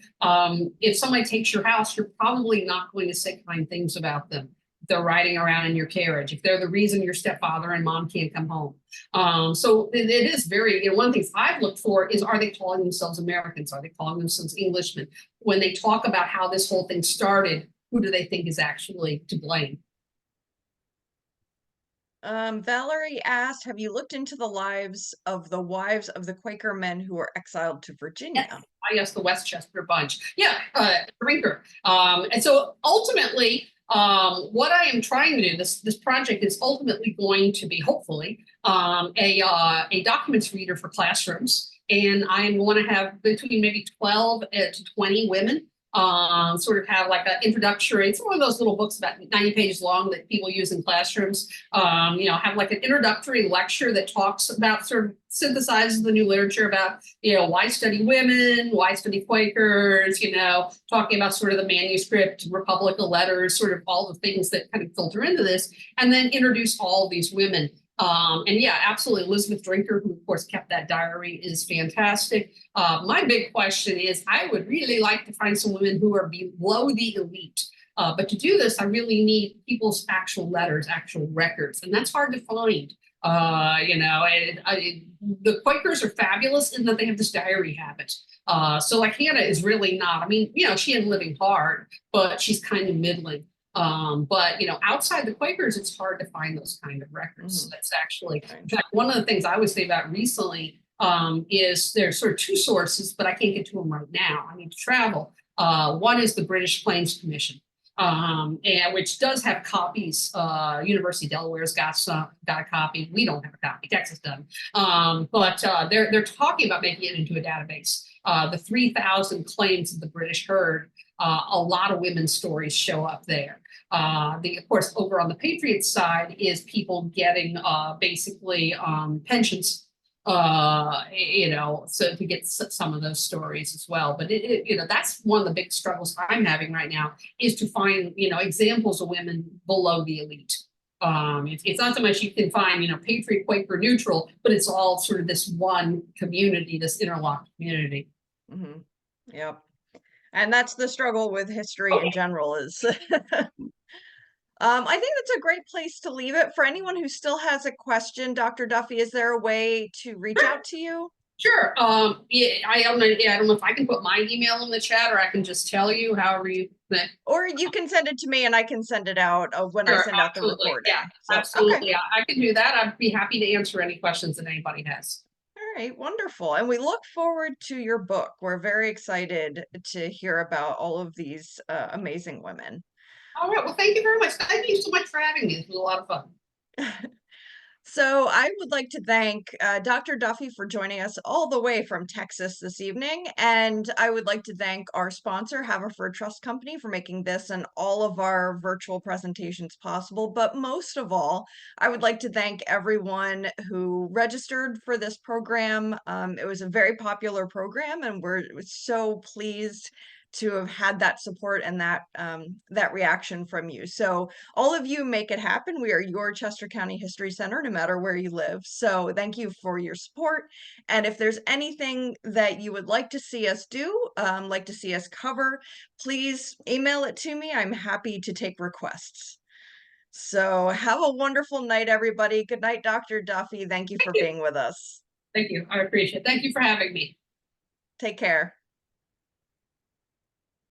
If somebody takes your house, you're probably not going to say kind things about them. If they're riding around in your carriage, if they're the reason your stepfather and mom can't come home. So it is very, one of the things I've looked for is, are they calling themselves Americans? Are they calling themselves Englishmen? When they talk about how this whole thing started, who do they think is actually to blame? Valerie asked, have you looked into the lives of the wives of the Quaker men who were exiled to Virginia? Yes, the Westchester bunch. Yeah, Brinker. And so ultimately, what I am trying to do, this project is ultimately going to be, hopefully, a documents reader for classrooms. And I want to have between maybe 12 to 20 women sort of have like an introductory, it's one of those little books about 90 pages long that people use in classrooms, have like an introductory lecture that talks about, sort of synthesizes the new literature about, why study women, why study Quakers, talking about sort of the manuscript, Republican letters, sort of all the things that kind of filter into this, and then introduce all of these women. And yeah, absolutely. Elizabeth Drinker, who of course kept that diary, is fantastic. My big question is, I would really like to find some women who are below the elite. But to do this, I really need people's actual letters, actual records, and that's hard to find. The Quakers are fabulous in that they have this diary habit. So like Hannah is really not, she ain't living hard, but she's kind of middling. But outside the Quakers, it's hard to find those kind of records. Mm-hmm. That's actually, in fact, one of the things I was thinking about recently is there's sort of two sources, but I can't get to them right now. I need to travel. One is the British Claims Commission, and which does have copies. University of Delaware's got a copy. We don't have a copy. Texas doesn't. But they're talking about making it into a database. The 3,000 claims that the British heard. A lot of women's stories show up there. Of course, over on the Patriot side is people getting basically pensions so to get some of those stories as well. But that's one of the big struggles I'm having right now is to find, examples of women below the elite. It's not so much you can find, Patriot, Quaker, Neutral, but it's all sort of this one community, this interlocked community. Mm-hmm. Yep. And that's the struggle with history in general is. I think that's a great place to leave it. For anyone who still has a question, Dr. Duffy, is there a way to reach out to you? Sure. I don't know. I don't know if I can put my email in the chat, or I can just tell you, however you think. Or you can send it to me and I can send it out when I Sure, send out the absolutely. recording. Yeah, So, absolutely. okay. I can do that. I'd be happy to answer any questions that anybody has. All right, wonderful. And we look forward to your book. We're very excited to hear about all of these amazing women. All right. Well, thank you very much. Thank you so much for having me. This was a lot of fun. So I would like to thank Dr. Duffy for joining us all the way from Texas this evening. And I would like to thank our sponsor, Haverford Trust Company, for making this and all of our virtual presentations possible. But most of all, I would like to thank everyone who registered for this program. It was a very popular program, and we're so pleased to have had that support and that reaction from you. So all of you make it happen. We are your Chester County History Center, no matter where you live. So thank you for your support. And if there's anything that you would like to see us do, like to see us cover, please email it to me. I'm happy to take requests. So have a wonderful night, everybody. Good night, Dr. Duffy. Thank you for being with us. Thank you. I appreciate it. Thank you for having me. Take care.